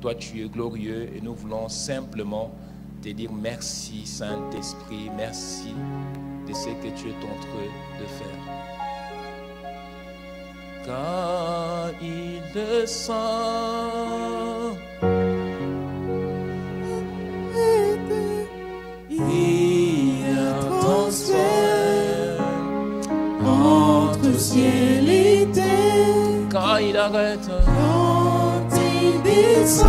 Toi, tu es glorieux et nous voulons simplement te dire merci, Saint-Esprit, merci de ce que tu es en train de faire. Quand il descend, il y a transfert entre ciel et terre. Quand il arrête, quand il descend,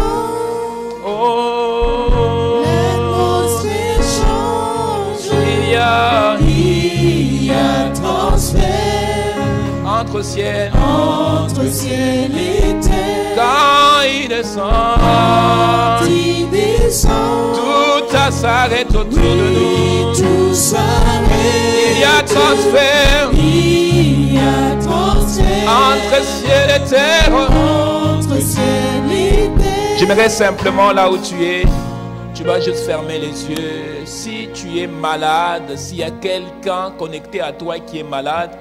oh, l'atmosphère change. Il y a transfert entre ciel et terre. Quand il descend, tout s'arrête autour de nous. Tout s'arrête. Il y a transfert entre ciel et terre. J'aimerais simplement, là où tu es, tu vas juste fermer les yeux. Si tu es malade, s'il y a quelqu'un connecté à toi qui est malade,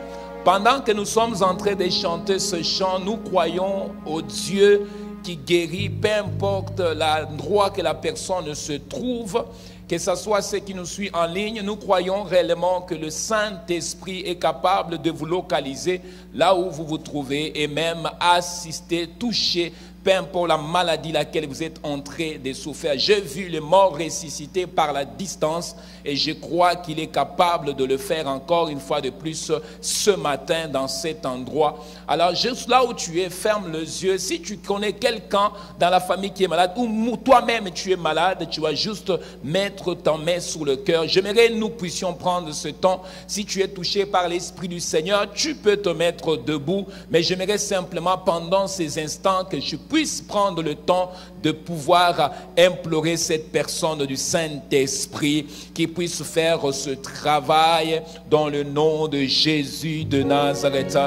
pendant que nous sommes en train de chanter ce chant, nous croyons au Dieu qui guérit, peu importe l'endroit que la personne se trouve, que ce soit ceux qui nous suivent en ligne. Nous croyons réellement que le Saint-Esprit est capable de vous localiser là où vous vous trouvez et même assister, toucher, peu importe la maladie laquelle vous êtes en train de souffrir. J'ai vu les morts ressusciter par la distance et je crois qu'il est capable de le faire encore une fois de plus ce matin dans cet endroit. Alors juste là où tu es, ferme les yeux. Si tu connais quelqu'un dans la famille qui est malade ou toi-même tu es malade, tu vas juste mettre ta main sur le cœur. J'aimerais que nous puissions prendre ce temps. Si tu es touché par l'Esprit du Seigneur, tu peux te mettre debout. Mais j'aimerais simplement pendant ces instants que je puisse prendre le temps de pouvoir implorer cette personne du Saint-Esprit qui puisse faire ce travail dans le nom de Jésus de Nazareth.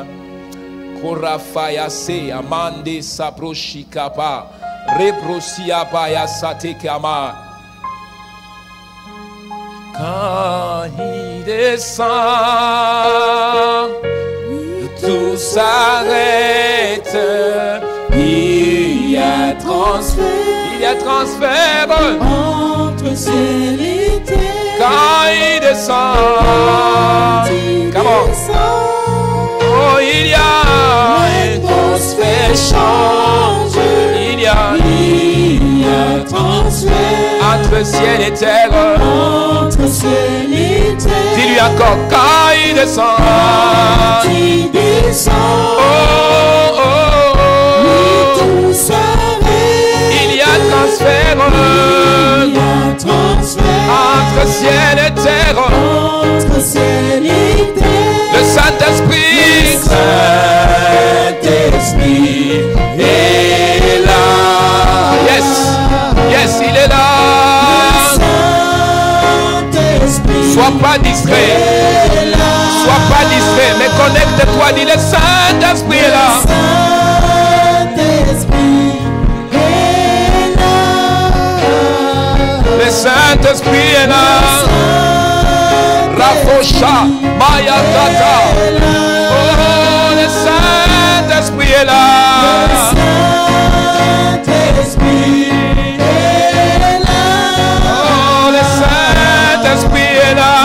Korafayase amande saproshikapa reprosiapaya satekama. Quand il descend, tout s'arrête. Il y a transfert entre ciel et terre. Quand il descend, oh, il y a l'atmosphère change. Il y a transfert entre ciel et terre. Dis-lui encore quand il descend. Oh, oh, oh. Tout s'arrête. Il y a transfert entre ciel et terre. Le Saint-Esprit est là. Yes, yes, il est là. Sois pas distrait. Sois pas distrait, mais connecte-toi, dis le Saint-Esprit est là. Le Saint-Esprit est là. Rafosha, Maya Tata. Oh, le Saint-Esprit est là. Oh, le Saint-Esprit est là.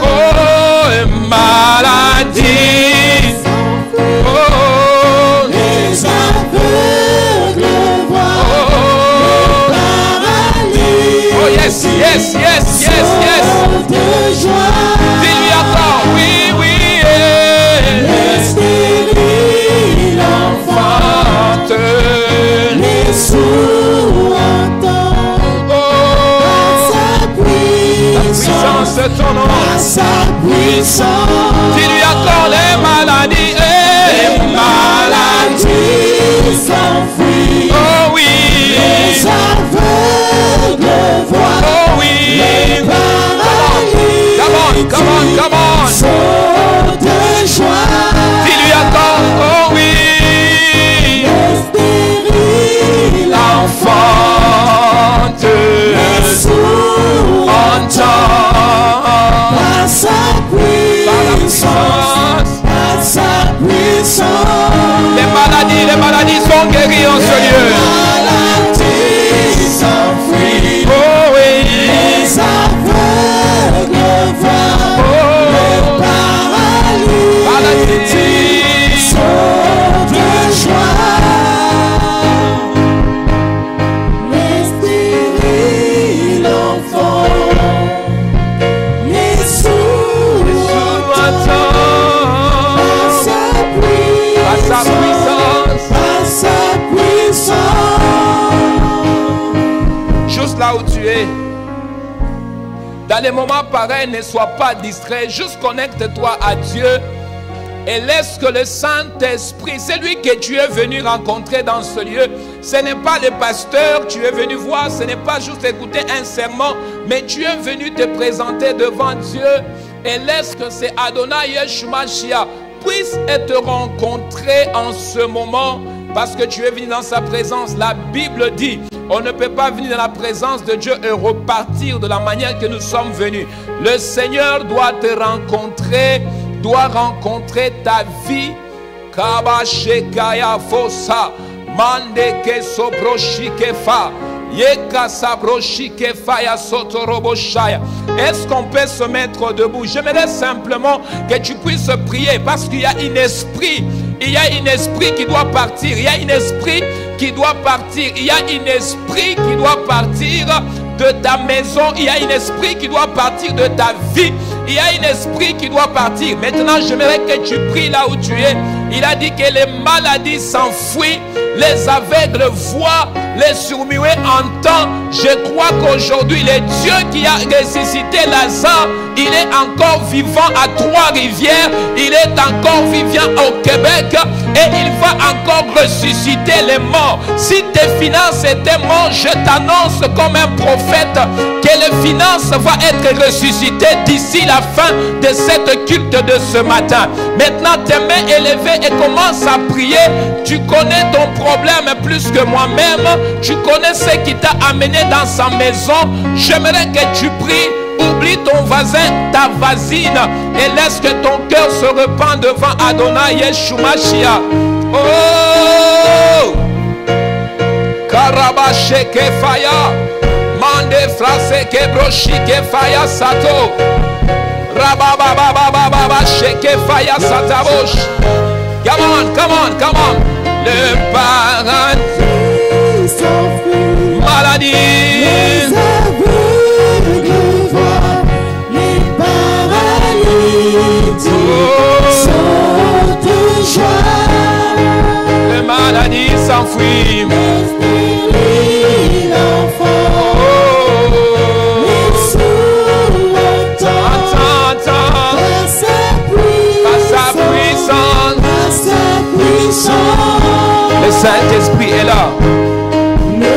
Oh, maladie. Oh, les aveugles voient. Oh, yes, yes, yes, yes, yes. Dis-lui encore, oui, oui. Les stériles enfantent. Les sourds entendent. Puissance de ton nom, sa puissance. Dis-lui encore les maladies, les maladies s'enfuient. Oh oui, les aveugles voient. Oh oui, les paralysés, come on, sautent de joie. Dis-lui encore, oh oui, les stériles enfantent. Les sourds entendent. Par la Les maladies sont guéries en ce lieu. Oh oui. Les aveugles voient, les paralytiques sautent de joie. Les stériles l'enfant, les sourds entendent par sa puissance. Juste là où tu es, dans les moments pareils, ne sois pas distrait. Juste connecte-toi à Dieu et laisse que le Saint-Esprit, c'est lui que tu es venu rencontrer dans ce lieu. Ce n'est pas le pasteur que tu es venu voir, ce n'est pas juste écouter un sermon, mais tu es venu te présenter devant Dieu et laisse que c'est Adonai Yeshua Mashiach puisse être rencontré en ce moment parce que tu es venu dans sa présence. La Bible dit, on ne peut pas venir dans la présence de Dieu et repartir de la manière que nous sommes venus. Le Seigneur doit te rencontrer, doit rencontrer ta vie. Kabashekaya fosa, mandeke sobroshikefa, yeka sabroshikefa ya sotoroboshaya. Est-ce qu'on peut se mettre debout? J'aimerais simplement que tu puisses prier parce qu'il y a un esprit. Il y a un esprit qui doit partir. Il y a un esprit qui doit partir. Il y a un esprit qui doit partir de ta maison. Il y a un esprit qui doit partir de ta vie. Il y a un esprit qui doit partir. Maintenant, j'aimerais que tu pries là où tu es. Il a dit que les maladies s'enfuient, les aveugles voient, les sourds-muets entendent. Je crois qu'aujourd'hui, le Dieu qui a ressuscité Lazare, il est encore vivant à Trois-Rivières, il est encore vivant au Québec et il va encore ressusciter les morts. Si tes finances étaient mortes, je t'annonce comme un prophète que les finances vont être ressuscitées d'ici la fin de cette culte de ce matin. Maintenant, tes mains élevées et commence à prier. Tu connais ton problème plus que moi-même. Tu connais ce qui t'a amené dans sa maison. J'aimerais que tu pries. Oublie ton voisin, ta voisine, et laisse que ton cœur se repente devant Adonai Yeshua Mashiach. Oh, Karabasheke Faya, Mande Frase Kebroshike Faya Sato, Rababababababa Sheke Faya Satabosh. Come on, come on, come on. Le paradis s'enfuit, maladie. Les paralytiques sautent de joie. Les maladies s'enfuient. Les stériles l'enfant. Les sourds entendent. Par sa puissance. Le Saint-Esprit est là. Le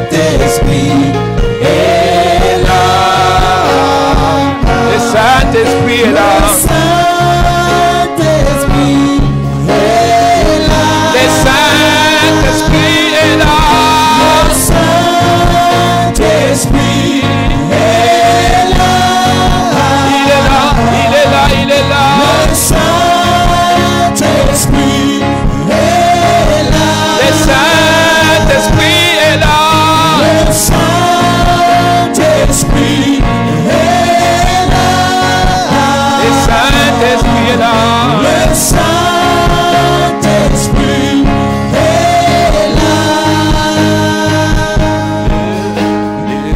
Saint-Esprit est là. Le Saint-Esprit est là. Le Saint-Esprit est là. Le Saint-Esprit est là. Le Saint-Esprit est là. Il est là, il est là, il est là. Le Saint-Esprit est là. Le Saint-Esprit est là. Le Saint-Esprit est là. Le Saint-Esprit est là. Le Saint-Esprit est là. Le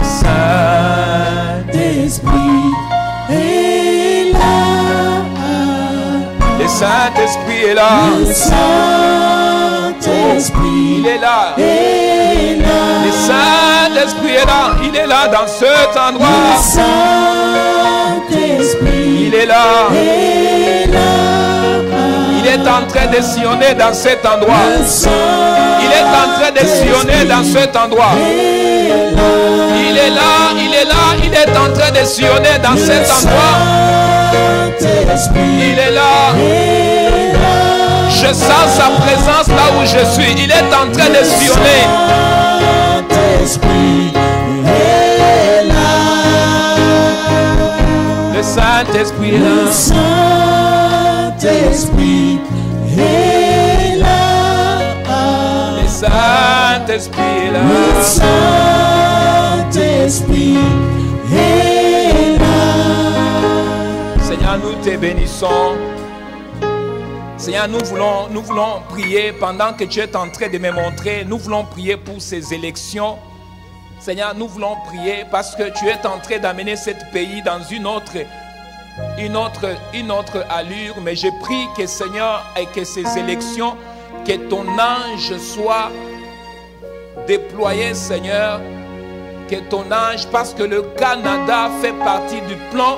Saint-Esprit est là. Le Saint-Esprit est là. Le Saint-Esprit Il est là. est là. Le Saint-Esprit est là. Il est là dans cet Le endroit. Saint-Esprit Il est là. est là. Il est en train de sillonner dans cet endroit. Le Il est en train de sillonner dans cet endroit. est là. Il est là, il est là, il est en train de sillonner dans cet endroit. Saint-Esprit Il est là. est là. Je sens sa présence là où je suis. Il est en train de sillonner. Saint-Esprit est là. Le Saint-Esprit est Le là. Saint-Esprit Saint-Esprit est là. Le Saint-Esprit est là. Le Saint-Esprit est là. Seigneur, nous te bénissons. Seigneur, nous voulons prier pendant que tu es en train de me montrer. Nous voulons prier pour ces élections. Seigneur, nous voulons prier parce que tu es en train d'amener ce pays dans une autre allure. Mais je prie que Seigneur, et que ces élections, que ton ange soit déployé, Seigneur. Que ton ange, parce que le Canada fait partie du plan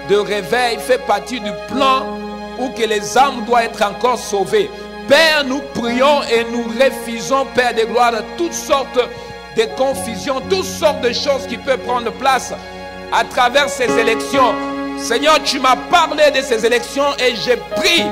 de réveil, fait partie du plan où que les âmes doivent être encore sauvées. Père, nous prions et nous refusons, Père de gloire, toutes sortes de confusions, toutes sortes de choses qui peuvent prendre place à travers ces élections. Seigneur, tu m'as parlé de ces élections et j'ai pris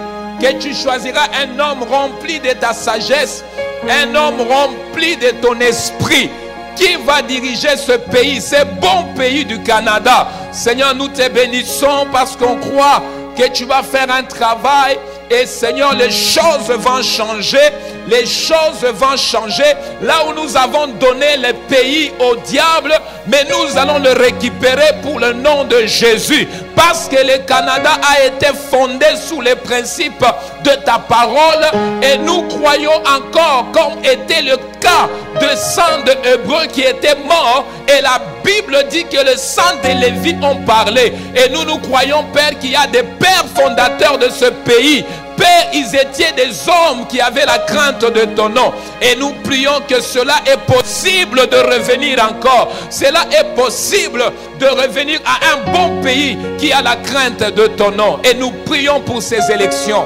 que tu choisiras un homme rempli de ta sagesse, un homme rempli de ton esprit, qui va diriger ce pays, ce bon pays du Canada. Seigneur, nous te bénissons parce qu'on croit que tu vas faire un travail. Et Seigneur, les choses vont changer. Les choses vont changer. Là où nous avons donné le pays au diable, mais nous allons le récupérer pour le nom de Jésus. Parce que le Canada a été fondé sous les principes de ta parole. Et nous croyons encore, comme était le cas de 100 d'Hébreux qui étaient morts. Et la Bible dit que le sang des Lévites ont parlé. Et nous croyons, Père, qu'il y a des pères fondateurs de ce pays. Père, ils étaient des hommes qui avaient la crainte de ton nom. Et nous prions que cela est possible de revenir encore. Cela est possible de revenir à un bon pays qui a la crainte de ton nom. Et nous prions pour ces élections.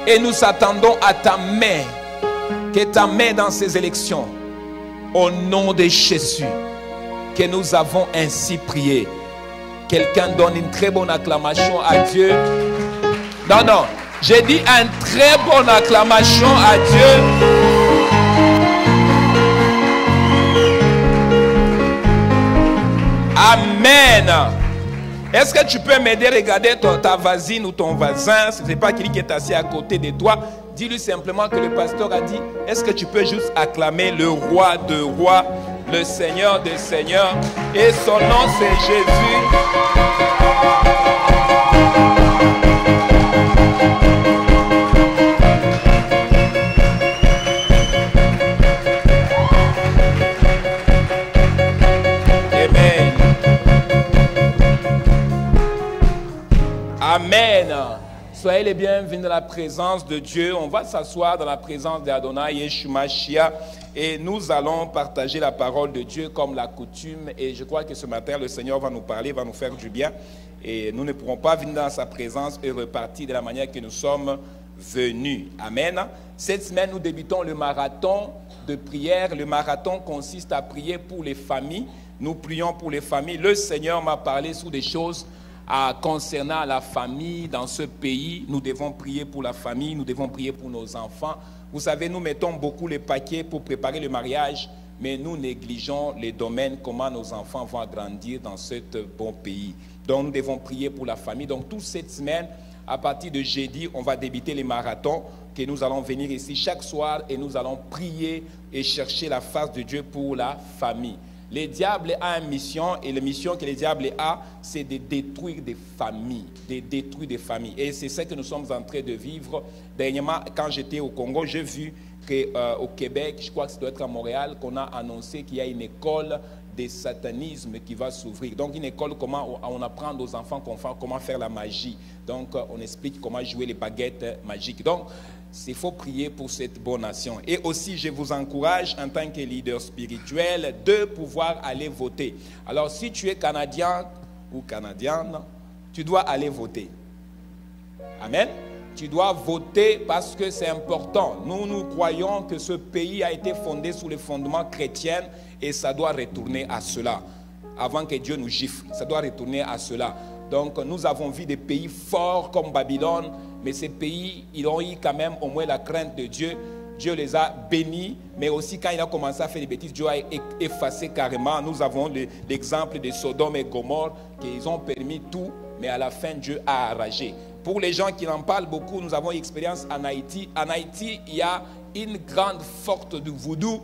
Et nous attendons à ta main. Que ta main dans ces élections. Au nom de Jésus. Que nous avons ainsi prié. Quelqu'un donne une très bonne acclamation à Dieu. Non, non. J'ai dit une très bonne acclamation à Dieu. Amen. Est-ce que tu peux m'aider à regarder ta voisine ou ton voisin? Ce n'est pas qui est assis à côté de toi. Dis-lui simplement que le pasteur a dit, est-ce que tu peux juste acclamer le roi de rois, le Seigneur des seigneurs, et son nom c'est Jésus. Amen. Soyez les bienvenus dans la présence de Dieu. On va s'asseoir dans la présence d'Adonai Yeshua Mashiach et nous allons partager la parole de Dieu comme la coutume. Et je crois que ce matin, le Seigneur va nous parler, va nous faire du bien. Et nous ne pourrons pas venir dans sa présence et repartir de la manière que nous sommes venus. Amen. Cette semaine, nous débutons le marathon de prière. Le marathon consiste à prier pour les familles. Nous prions pour les familles. Le Seigneur m'a parlé sur des choses concernant la famille dans ce pays. Nous devons prier pour la famille, nous devons prier pour nos enfants. Vous savez, nous mettons beaucoup les paquets pour préparer le mariage, mais nous négligeons les domaines, comment nos enfants vont grandir dans ce bon pays. Donc nous devons prier pour la famille. Donc toute cette semaine, à partir de jeudi, on va débuter les marathons, que nous allons venir ici chaque soir et nous allons prier et chercher la face de Dieu pour la famille. Le diable a une mission et la mission que le diable a, c'est de détruire des familles, Et c'est ce que nous sommes en train de vivre. Dernièrement, quand j'étais au Congo, j'ai vu qu'au Québec, je crois que ça doit être à Montréal, qu'on a annoncé qu'il y a une école de satanisme qui va s'ouvrir. Donc une école, comment on apprend aux enfants comment faire la magie. Donc on explique comment jouer les baguettes magiques. Donc il faut prier pour cette bonne nation. Et aussi, je vous encourage en tant que leader spirituel de pouvoir aller voter. Alors, si tu es Canadien ou Canadienne, tu dois aller voter. Amen. Tu dois voter parce que c'est important. Nous croyons que ce pays a été fondé sous les fondements chrétiens et ça doit retourner à cela. Avant que Dieu nous gifle, ça doit retourner à cela. Donc, nous avons vu des pays forts comme Babylone, mais ces pays, ils ont eu quand même au moins la crainte de Dieu. Dieu les a bénis, mais aussi quand il a commencé à faire des bêtises, Dieu a effacé carrément. Nous avons l'exemple de Sodome et Gomorrhe, qu'ils ont permis tout, mais à la fin, Dieu a arrangé. Pour les gens qui en parlent beaucoup, nous avons une expérience en Haïti. En Haïti, il y a une grande forte du voodoo,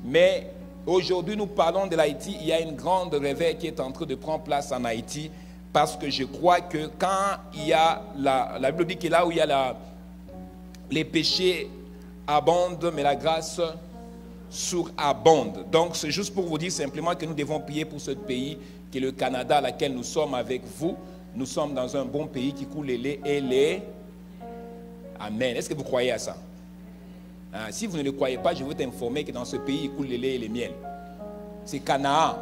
mais aujourd'hui, nous parlons de l'Haïti. Il y a une grande réveil qui est en train de prendre place en Haïti, parce que je crois que quand il y a la Bible dit que là où il y a les péchés abondent, mais la grâce surabonde. Donc, c'est juste pour vous dire simplement que nous devons prier pour ce pays, qui est le Canada, à laquelle nous sommes avec vous. Nous sommes dans un bon pays qui coule le lait et les... Amen. Est-ce que vous croyez à ça? Si vous ne le croyez pas, je veux t'informer que dans ce pays, il coule le lait et le miel. C'est Canaan.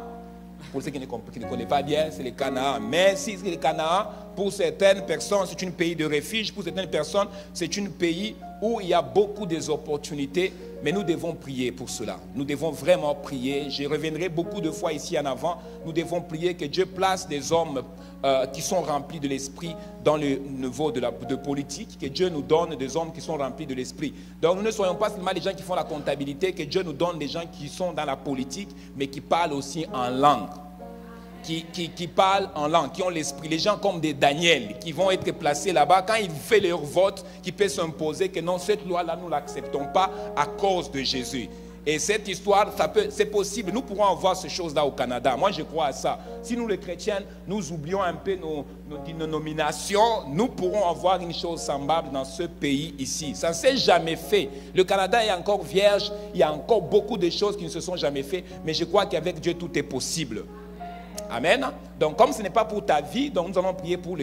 Pour ceux qui ne connaissent pas bien, c'est le Canaan. Mais si c'est le Canaan, pour certaines personnes, c'est un pays de refuge. Pour certaines personnes, c'est un pays où il y a beaucoup d'opportunités. Mais nous devons prier pour cela. Nous devons vraiment prier. Je reviendrai beaucoup de fois ici en avant. Nous devons prier que Dieu place des hommes qui sont remplis de l'esprit dans le niveau de politique. Que Dieu nous donne des hommes qui sont remplis de l'esprit. Donc nous ne soyons pas seulement les gens qui font la comptabilité. Que Dieu nous donne des gens qui sont dans la politique, mais qui parlent aussi en langue. Qui parlent en langue, qui ont l'esprit. Les gens comme des Daniel, qui vont être placés là-bas, quand ils font leur vote, qui peuvent s'imposer que non, cette loi-là, nous ne l'acceptons pas à cause de Jésus. Et cette histoire, c'est possible. Nous pourrons avoir ces choses-là au Canada. Moi, je crois à ça. Si nous, les chrétiens, nous oublions un peu nos dénominations, nous pourrons avoir une chose semblable dans ce pays ici. Ça ne s'est jamais fait. Le Canada est encore vierge. Il y a encore beaucoup de choses qui ne se sont jamais faites. Mais je crois qu'avec Dieu, tout est possible. Amen. Donc, comme ce n'est pas pour ta vie, donc nous allons prier pour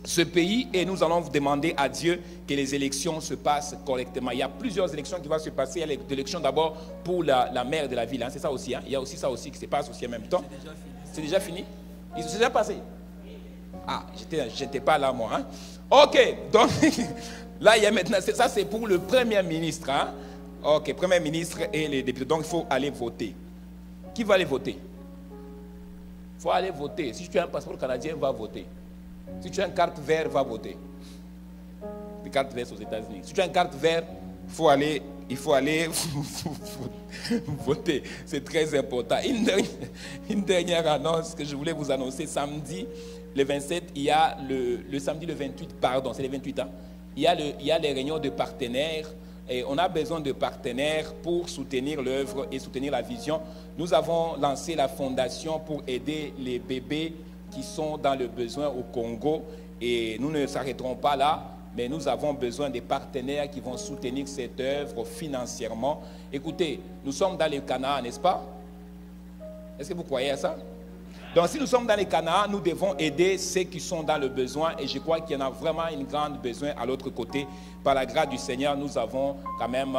ce pays et nous allons demander à Dieu que les élections se passent correctement. Il y a plusieurs élections qui vont se passer. Il y a l'élection d'abord pour la maire de la ville. Hein. C'est ça aussi. Hein. Il y a aussi ça aussi qui se passe aussi en même temps. C'est déjà fini. Ils sont déjà passés. Ah, j'étais pas là moi. Hein. Ok. Donc, là, il y a maintenant. Ça, c'est pour le Premier ministre. Hein. Ok, Premier ministre et les députés. Donc, il faut aller voter. Qui va aller voter? Il faut aller voter. Si tu as un passeport canadien, va voter. Si tu as une carte verte, va voter. Des cartes vertes aux États-Unis. Si tu as une carte verte, il faut aller voter. C'est très important. Une dernière annonce que je voulais vous annoncer. Samedi, le 27, il y a le samedi le 28, pardon, c'est le 28 ans. Il y a les réunions de partenaires. Et on a besoin de partenaires pour soutenir l'œuvre et soutenir la vision. Nous avons lancé la fondation pour aider les bébés qui sont dans le besoin au Congo. Et nous ne s'arrêterons pas là, mais nous avons besoin des partenaires qui vont soutenir cette œuvre financièrement. Écoutez, nous sommes dans le Canaan, n'est-ce pas? Est-ce que vous croyez à ça? Donc si nous sommes dans les Canaan, nous devons aider ceux qui sont dans le besoin. Et je crois qu'il y en a vraiment une grande besoin à l'autre côté. Par la grâce du Seigneur, nous avons quand même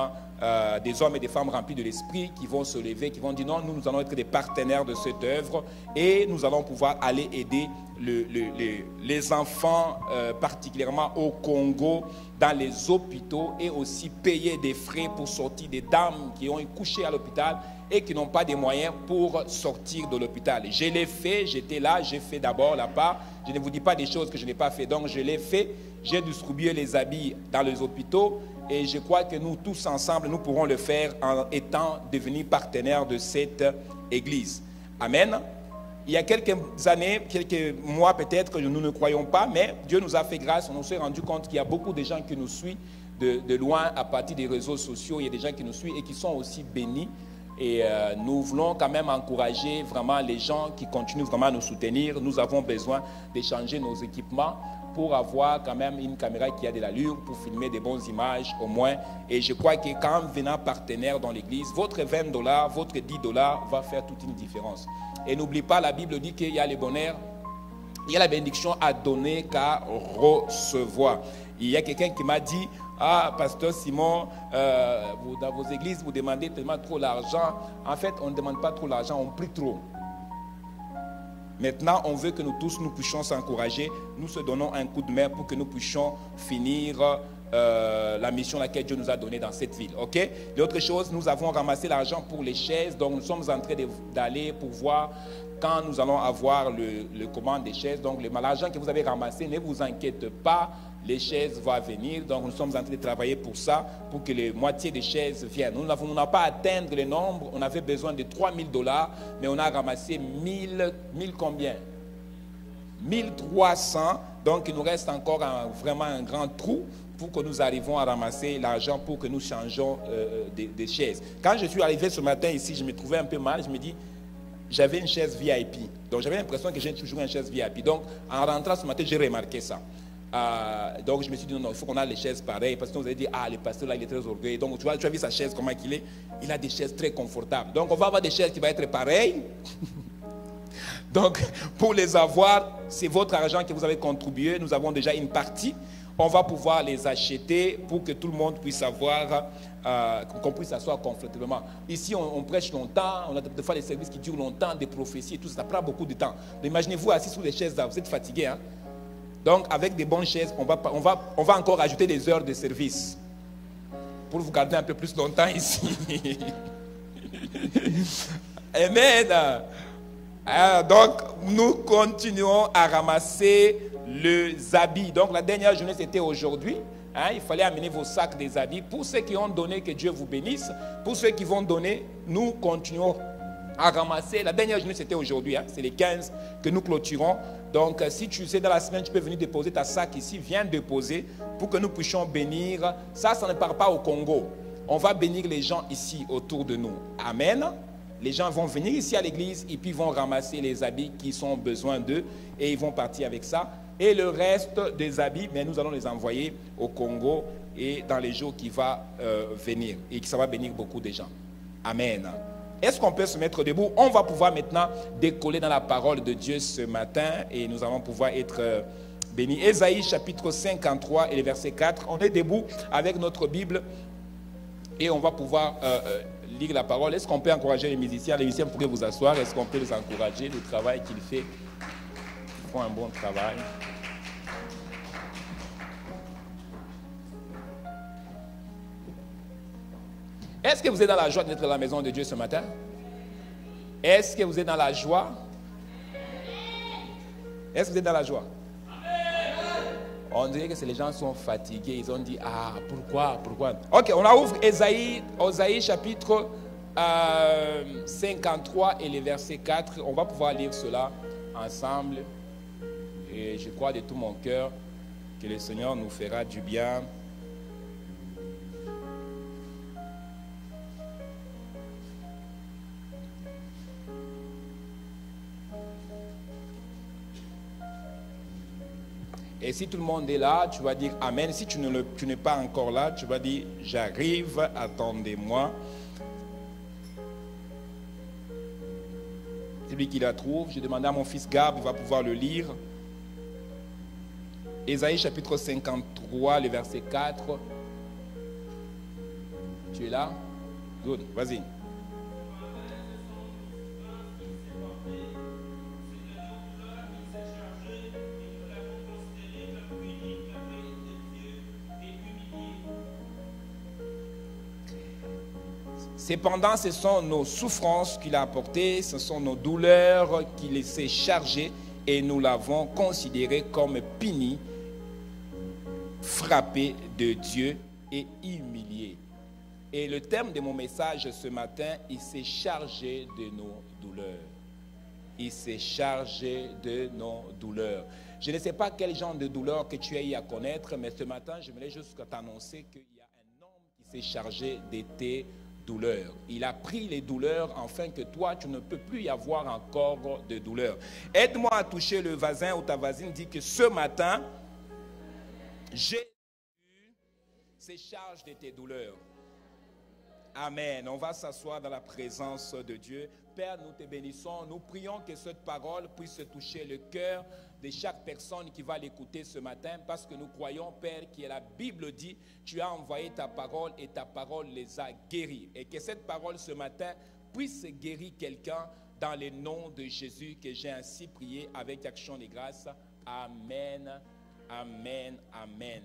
des hommes et des femmes remplis de l'esprit qui vont se lever, qui vont dire non, nous allons être des partenaires de cette œuvre et nous allons pouvoir aller aider les enfants, particulièrement au Congo, dans les hôpitaux et aussi payer des frais pour sortir des dames qui ont couché à l'hôpital et qui n'ont pas de moyens pour sortir de l'hôpital. Je l'ai fait, j'étais là, j'ai fait d'abord la part. Je ne vous dis pas des choses que je n'ai pas fait, donc je l'ai fait. J'ai distribué les habits dans les hôpitaux et je crois que nous tous ensemble, nous pourrons le faire en étant devenus partenaires de cette église. Amen. Il y a quelques années, quelques mois peut-être que nous ne croyons pas, mais Dieu nous a fait grâce. On s'est rendu compte qu'il y a beaucoup de gens qui nous suivent de loin à partir des réseaux sociaux. Il y a des gens qui nous suivent et qui sont aussi bénis. Et nous voulons quand même encourager vraiment les gens qui continuent vraiment à nous soutenir. Nous avons besoin d'échanger nos équipements pour avoir quand même une caméra qui a de l'allure, pour filmer des bonnes images au moins. Et je crois que quand venant partenaire dans l'église, votre $20, votre $10 va faire toute une différence. Et n'oublie pas, la Bible dit qu'il y a le bonheur, il y a la bénédiction à donner qu'à recevoir. Il y a quelqu'un qui m'a dit, ah, pasteur Simon, dans vos églises, vous demandez tellement trop l'argent. En fait, on ne demande pas trop l'argent, on prie trop. Maintenant, on veut que nous tous, nous puissions s'encourager. Nous se donnons un coup de main pour que nous puissions finir la mission laquelle Dieu nous a donnée dans cette ville. Ok? L'autre chose, nous avons ramassé l'argent pour les chaises. Donc, nous sommes en train d'aller pour voir quand nous allons avoir le commande des chaises. Donc, l'argent que vous avez ramassé, ne vous inquiétez pas. Les chaises vont venir, donc nous sommes en train de travailler pour ça, pour que les moitiés des chaises viennent. Nous n'avons pas atteint le nombre, on avait besoin de $3000, mais on a ramassé 1000 combien? 1300. Donc, il nous reste encore vraiment un grand trou pour que nous arrivions à ramasser l'argent pour que nous changeons des chaises. Quand je suis arrivé ce matin ici, je me trouvais un peu mal. Je me dis, j'avais une chaise VIP. Donc, j'avais l'impression que j'ai toujours une chaise VIP. Donc, en rentrant ce matin, j'ai remarqué ça. Donc, je me suis dit, non, il faut qu'on ait les chaises pareilles. Parce que vous avez dit, le pasteur là, il est très orgueilleux. Donc, tu as vu sa chaise, comment il est? Il a des chaises très confortables. Donc, on va avoir des chaises qui vont être pareilles. Donc, pour les avoir, c'est votre argent que vous avez contribué. Nous avons déjà une partie. On va pouvoir les acheter pour que tout le monde puisse avoir, qu'on puisse s'asseoir confortablement. Ici, on prêche longtemps. On a des fois des services qui durent longtemps, des prophéties et tout ça. Ça prend beaucoup de temps. Imaginez-vous assis sur les chaises là, vous êtes fatigué. Hein? Donc, avec des bonnes chaises, on va encore ajouter des heures de service pour vous garder un peu plus longtemps ici. Amen. Donc, nous continuons à ramasser les habits. Donc, la dernière journée, c'était aujourd'hui. Il fallait amener vos sacs des habits. Pour ceux qui ont donné, que Dieu vous bénisse. Pour ceux qui vont donner, nous continuons à ramasser. La dernière journée, c'était aujourd'hui. C'est les 15 que nous clôturons. Donc, si tu sais, dans la semaine, tu peux venir déposer ta sac ici. Viens déposer pour que nous puissions bénir. Ça ne part pas au Congo. On va bénir les gens ici autour de nous. Amen. Les gens vont venir ici à l'église et puis vont ramasser les habits qui sont besoin d'eux et ils vont partir avec ça. Et le reste des habits, mais nous allons les envoyer au Congo et dans les jours qui vont venir. Et ça va bénir beaucoup de gens. Amen. Est-ce qu'on peut se mettre debout? On va pouvoir maintenant décoller dans la parole de Dieu ce matin et nous allons pouvoir être bénis. Ésaïe chapitre 53 et le verset 4. On est debout avec notre Bible et on va pouvoir lire la parole. Est-ce qu'on peut encourager les musiciens? Les musiciens, vous pouvez vous asseoir. Est-ce qu'on peut les encourager? Le travail qu'ils font, ils font un bon travail. Est-ce que vous êtes dans la joie d'être dans la maison de Dieu ce matin? Est-ce que vous êtes dans la joie? Est-ce que vous êtes dans la joie? On dirait que les gens sont fatigués. Ils ont dit, pourquoi? Ok, on ouvre Ésaïe chapitre 53 et le verset 4. On va pouvoir lire cela ensemble. Et je crois de tout mon cœur que le Seigneur nous fera du bien. Et si tout le monde est là, tu vas dire Amen. Si tu n'es pas encore là, tu vas dire j'arrive, attendez-moi. Celui qui la trouve, j'ai demandé à mon fils Gab, il va pouvoir le lire. Ésaïe chapitre 53, le verset 4. Tu es là? Good, vas-y. Cependant, ce sont nos souffrances qu'il a apportées, ce sont nos douleurs qu'il s'est chargées et nous l'avons considéré comme puni, frappé de Dieu et humilié. Et le terme de mon message ce matin, il s'est chargé de nos douleurs. Il s'est chargé de nos douleurs. Je ne sais pas quel genre de douleur que tu as eu à connaître, mais ce matin, je voulais juste t'annoncer qu'il y a un homme qui s'est chargé de tes douleurs. Il a pris les douleurs afin que toi, tu ne peux plus y avoir encore de douleurs. Aide-moi à toucher le voisin ou ta voisine, dit que ce matin, Jésus se charge de tes douleurs. Amen. On va s'asseoir dans la présence de Dieu. Père, nous te bénissons. Nous prions que cette parole puisse toucher le cœur de chaque personne qui va l'écouter ce matin, parce que nous croyons, Père, que la Bible dit, tu as envoyé ta parole et ta parole les a guéris. Et que cette parole ce matin puisse guérir quelqu'un dans le nom de Jésus, que j'ai ainsi prié avec action de grâce. Amen, amen, amen.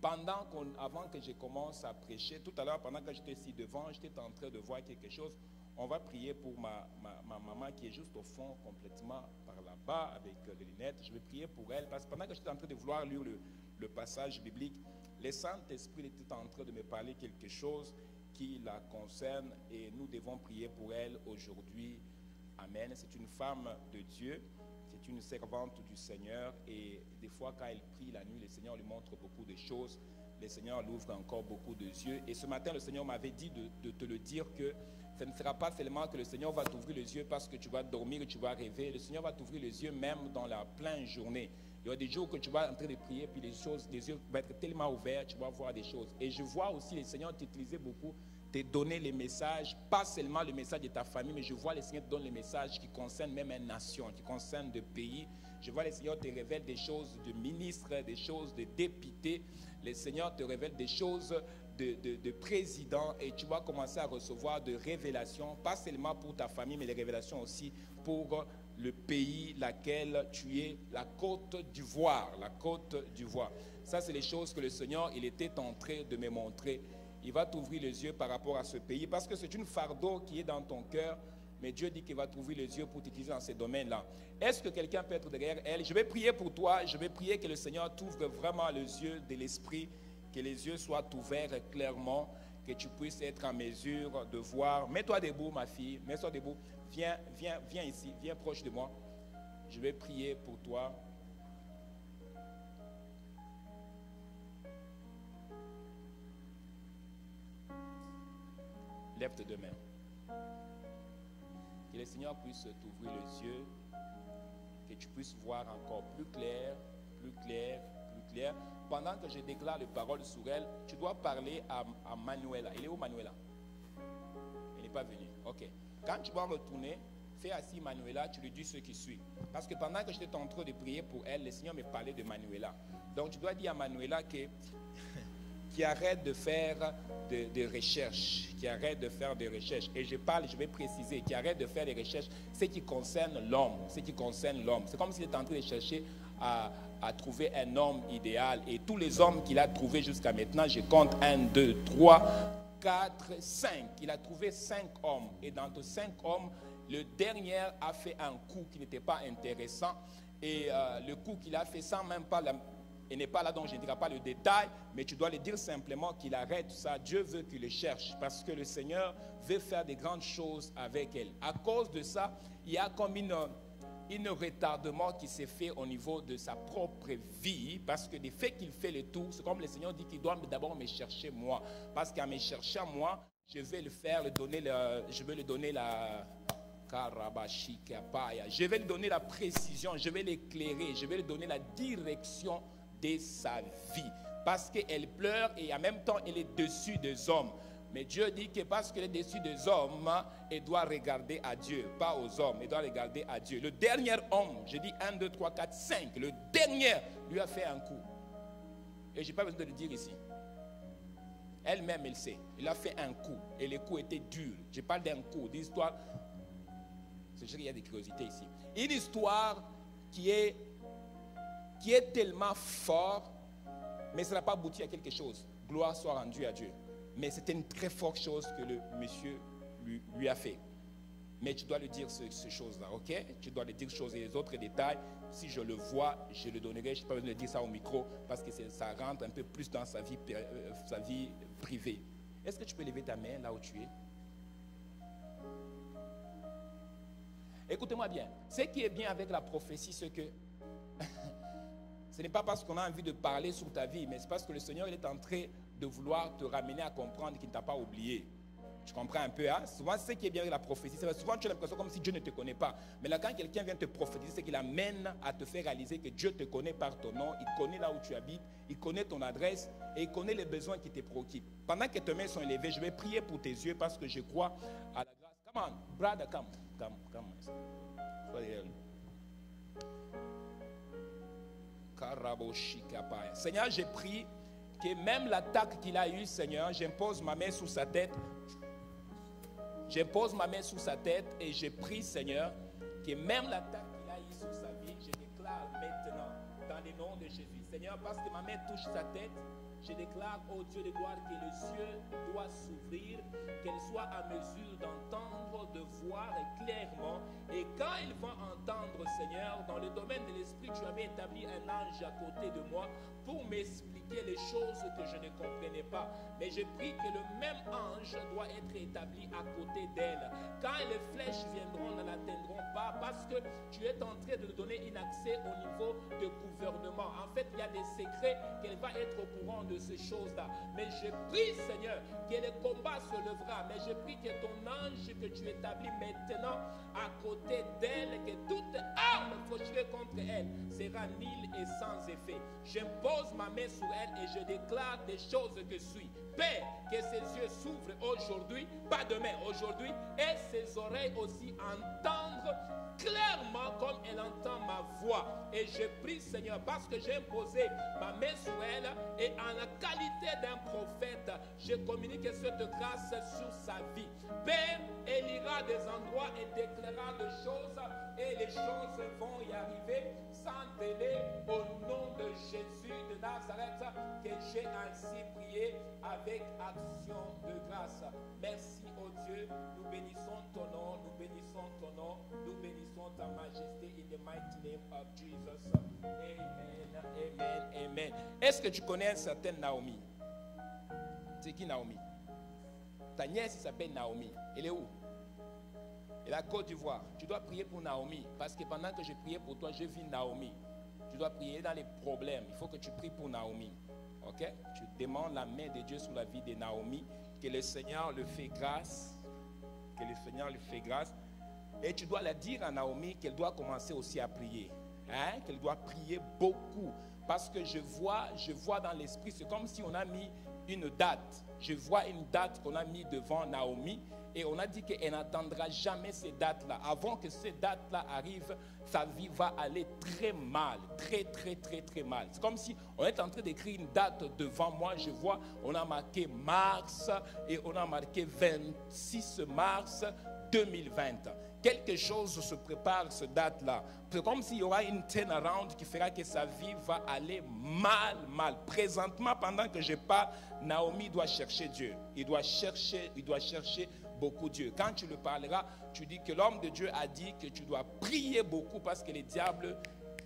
Avant que je commence à prêcher, tout à l'heure, pendant que j'étais ici devant, j'étais en train de voir quelque chose. On va prier pour ma maman qui est juste au fond, complètement par là-bas, avec les lunettes. Je vais prier pour elle, parce que pendant que j'étais en train de vouloir lire le passage biblique, le Saint-Esprit était en train de me parler quelque chose qui la concerne et nous devons prier pour elle aujourd'hui. Amen. C'est une femme de Dieu. c'est une servante du Seigneur et des fois quand elle prie la nuit, le Seigneur lui montre beaucoup de choses. Le Seigneur l'ouvre encore beaucoup de yeux. Et ce matin, le Seigneur m'avait dit de te le dire que ce ne sera pas seulement que le Seigneur va t'ouvrir les yeux parce que tu vas dormir et tu vas rêver. Le Seigneur va t'ouvrir les yeux même dans la pleine journée. Il y a des jours que tu vas en train de prier, puis les yeux vont être tellement ouverts, tu vas voir des choses. Et je vois aussi le Seigneur t'utiliser beaucoup, te donner les messages, pas seulement le message de ta famille, mais je vois le Seigneur te donner les messages qui concernent même une nation, qui concernent des pays. Je vois le Seigneur te révèle des choses de ministres, des choses de députés. Le Seigneur te révèle des choses de présidents et tu vas commencer à recevoir de révélations, pas seulement pour ta famille, mais des révélations aussi pour le pays laquelle tu es, la Côte d'Ivoire, la Côte d'Ivoire. Ça, c'est les choses que le Seigneur, il était en train de me montrer. Il va t'ouvrir les yeux par rapport à ce pays parce que c'est une fardeau qui est dans ton cœur, mais Dieu dit qu'il va t'ouvrir les yeux pour t'utiliser dans ces domaines-là. Est-ce que quelqu'un peut être derrière elle? Je vais prier pour toi, je vais prier que le Seigneur t'ouvre vraiment les yeux de l'esprit, que les yeux soient ouverts clairement, que tu puisses être en mesure de voir. Mets-toi debout, ma fille, mets-toi debout. Viens ici, viens proche de moi. Je vais prier pour toi. Lève tes deux mains. Que le Seigneur puisse t'ouvrir les yeux, que tu puisses voir encore plus clair, plus clair, plus clair. Pendant que je déclare les paroles sur elle, tu dois parler à Manuela. Elle est où, Manuela? Elle n'est pas venue. Ok. Quand tu vas retourner, fais assis Manuela, tu lui dis ce qui suit. Parce que pendant que j'étais en train de prier pour elle, le Seigneur me parlait de Manuela. Donc tu dois dire à Manuela que qui arrête de faire des recherches, qui arrête de faire des recherches. Et je vais préciser, qui arrête de faire des recherches, ce qui concerne l'homme, ce qui concerne l'homme. C'est comme s'il était en train de chercher à trouver un homme idéal. Et tous les hommes qu'il a trouvés jusqu'à maintenant, je compte 1, 2, 3, 4, 5. Il a trouvé 5 hommes. Et dans tous 5 hommes, le dernier a fait un coup qui n'était pas intéressant. Et le coup qu'il a fait sans même pas... Il n'est pas là, donc je ne dirai pas le détail, mais tu dois lui dire simplement qu'il arrête ça. Dieu veut qu'il le cherche parce que le Seigneur veut faire des grandes choses avec elle. À cause de ça, il y a comme un retardement qui s'est fait au niveau de sa propre vie parce que du fait qu'il fait le tour, c'est comme le Seigneur dit qu'il doit d'abord me chercher moi. Parce qu'en me cherchant moi, je vais le faire, je vais lui donner la... Je vais lui donner la précision, je vais l'éclairer, je vais lui donner la direction de sa vie. Parce qu'elle pleure et en même temps elle est dessus des hommes. Mais Dieu dit que parce qu'elle est dessus des hommes, elle doit regarder à Dieu, pas aux hommes, elle doit regarder à Dieu. Le dernier homme, je dis 1, 2, 3, 4, 5, le dernier lui a fait un coup. Et je n'ai pas besoin de le dire ici. Elle-même, elle sait. Il a fait un coup et le coup était dur. Je parle d'un coup, d'histoire. C'est sûr qu'il y a des curiosités ici. Une histoire qui est tellement forte, mais ça n'a pas abouti à quelque chose. Gloire soit rendue à Dieu. Mais c'était une très forte chose que le monsieur lui a fait. Mais tu dois lui dire ces choses-là, ok? Tu dois lui dire choses et les autres détails. Si je le vois, je le donnerai. Je n'ai pas besoin de dire ça au micro parce que ça rentre un peu plus dans sa vie privée. Est-ce que tu peux lever ta main là où tu es? Écoutez-moi bien. Ce qui est bien avec la prophétie, c'est que ce n'est pas parce qu'on a envie de parler sur ta vie, mais c'est parce que le Seigneur il est en train de vouloir te ramener à comprendre qu'il ne t'a pas oublié. Tu comprends un peu, hein? Souvent, ce qui est bien avec la prophétie, c'est que souvent tu as l'impression comme si Dieu ne te connaît pas. Mais là, quand quelqu'un vient te prophétiser, c'est qu'il amène à te faire réaliser que Dieu te connaît par ton nom, il connaît là où tu habites, il connaît ton adresse et il connaît les besoins qui te préoccupent. Pendant que tes mains sont élevées, je vais prier pour tes yeux parce que je crois à la grâce. Come on, brother, come. Seigneur, j'ai prié que même l'attaque qu'il a eue, Seigneur, j'impose ma main sur sa tête. J'impose ma main sur sa tête et je prie, Seigneur, que même l'attaque qu'il a eue sur sa vie, je déclare maintenant dans le nom de Jésus. Seigneur, parce que ma main touche sa tête, Je déclare au Dieu de gloire que les cieux doivent s'ouvrir, qu'elle soit à mesure d'entendre, de voir clairement. Et quand ils vont entendre, Seigneur, dans le domaine de l'esprit, tu avais établi un ange à côté de moi pour m'expliquer les choses que je ne comprenais pas. Mais je prie que le même ange doit être établi à côté d'elle. Quand les flèches viendront, ne l'atteindront pas parce que tu es en train de lui donner un accès au niveau de gouvernement. En fait, il y a des secrets qu'elle va être au courant de ces choses-là. Mais je prie, Seigneur, que le combat se lèvera. Mais je prie que ton ange que tu établis maintenant à côté d'elle, que toute arme fauchée contre elle sera nulle et sans effet. J'impose ma main sur elle et je déclare des choses que suis. Père, que ses yeux s'ouvrent aujourd'hui, pas demain, aujourd'hui, et ses oreilles aussi entendre clairement comme elle entend ma voix. Et je prie, Seigneur, parce que j'ai imposé ma main sur elle et en la qualité d'un prophète, je communique cette grâce sur sa vie. Père, elle ira des endroits et déclarera les choses et les choses vont y arriver sans délai au nom de Jésus de Nazareth que j'ai ainsi prié avec action de grâce. Merci, oh Dieu, nous bénissons ton nom, nous bénissons ton nom, nous bénissons ta majesté in the mighty name of Jesus. Amen, amen, amen. Est-ce que tu connais un certain Naomi? C'est qui Naomi? Ta nièce s'appelle Naomi. Elle est où? Elle est à Côte d'Ivoire. Tu dois prier pour Naomi parce que pendant que je priais pour toi, je vis Naomi. Tu dois prier dans les problèmes. Il faut que tu pries pour Naomi. Ok? Tu demandes la main de Dieu sur la vie de Naomi. Que le Seigneur le fait grâce. Que le Seigneur lui fait grâce. Et tu dois la dire à Naomi qu'elle doit commencer aussi à prier. Hein? Qu'elle doit prier beaucoup. Parce que je vois dans l'esprit, c'est comme si on a mis une date. Je vois une date qu'on a mis devant Naomi. Et on a dit qu'elle n'attendra jamais ces dates-là. Avant que ces dates-là arrivent, sa vie va aller très mal. Très, très, très, très mal. C'est comme si on est en train d'écrire une date devant moi. Je vois, on a marqué mars et on a marqué 26 mars 2020. Quelque chose se prépare cette date-là. C'est comme s'il y aura une turnaround qui fera que sa vie va aller mal, mal. Présentement, pendant que je parle, Naomi doit chercher Dieu. Il doit chercher beaucoup Dieu. Quand tu le parleras, tu dis que l'homme de Dieu a dit que tu dois prier beaucoup parce que les diables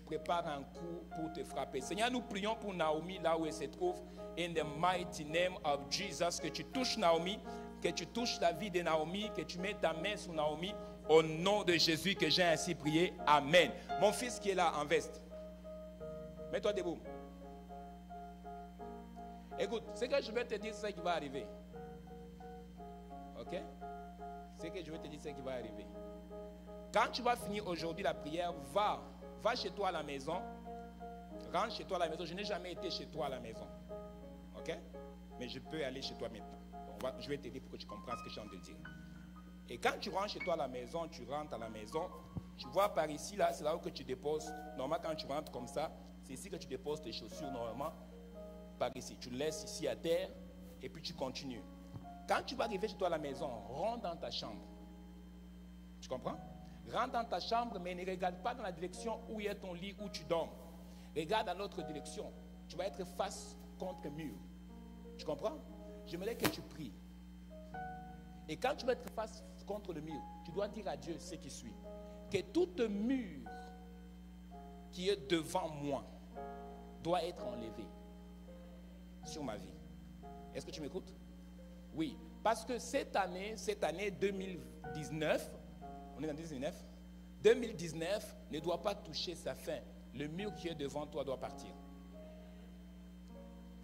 préparent un coup pour te frapper. Seigneur, nous prions pour Naomi là où elle se trouve. In the mighty name of Jesus, que tu touches Naomi, que tu touches la vie de Naomi, que tu mets ta main sur Naomi. Au nom de Jésus que j'ai ainsi prié. Amen. Mon fils qui est là en veste. Mets-toi debout. Écoute, ce que je vais te dire, c'est ce qui va arriver. Ok? Ce que je vais te dire, c'est ce qui va arriver. Quand tu vas finir aujourd'hui la prière, va chez toi à la maison. Rentre chez toi à la maison. Je n'ai jamais été chez toi à la maison. Ok? Mais je peux aller chez toi maintenant. Je vais t'aider pour que tu comprennes ce que je viens de dire. Et quand tu rentres chez toi à la maison, tu rentres à la maison, tu vois par ici, là, c'est là où que tu déposes. Normalement, quand tu rentres comme ça, c'est ici que tu déposes tes chaussures, normalement, par ici. Tu laisses ici à terre, et puis tu continues. Quand tu vas arriver chez toi à la maison, rentre dans ta chambre. Tu comprends? Rentre dans ta chambre, mais ne regarde pas dans la direction où est ton lit, où tu dors. Regarde dans l'autre direction. Tu vas être face contre le mur. Tu comprends? J'aimerais que tu pries. Et quand tu vas être face contre le mur, tu dois dire à Dieu ce qui suit. Que tout mur qui est devant moi doit être enlevé sur ma vie. Est-ce que tu m'écoutes? Oui. Parce que cette année 2019, on est en 2019 ne doit pas toucher sa fin. Le mur qui est devant toi doit partir.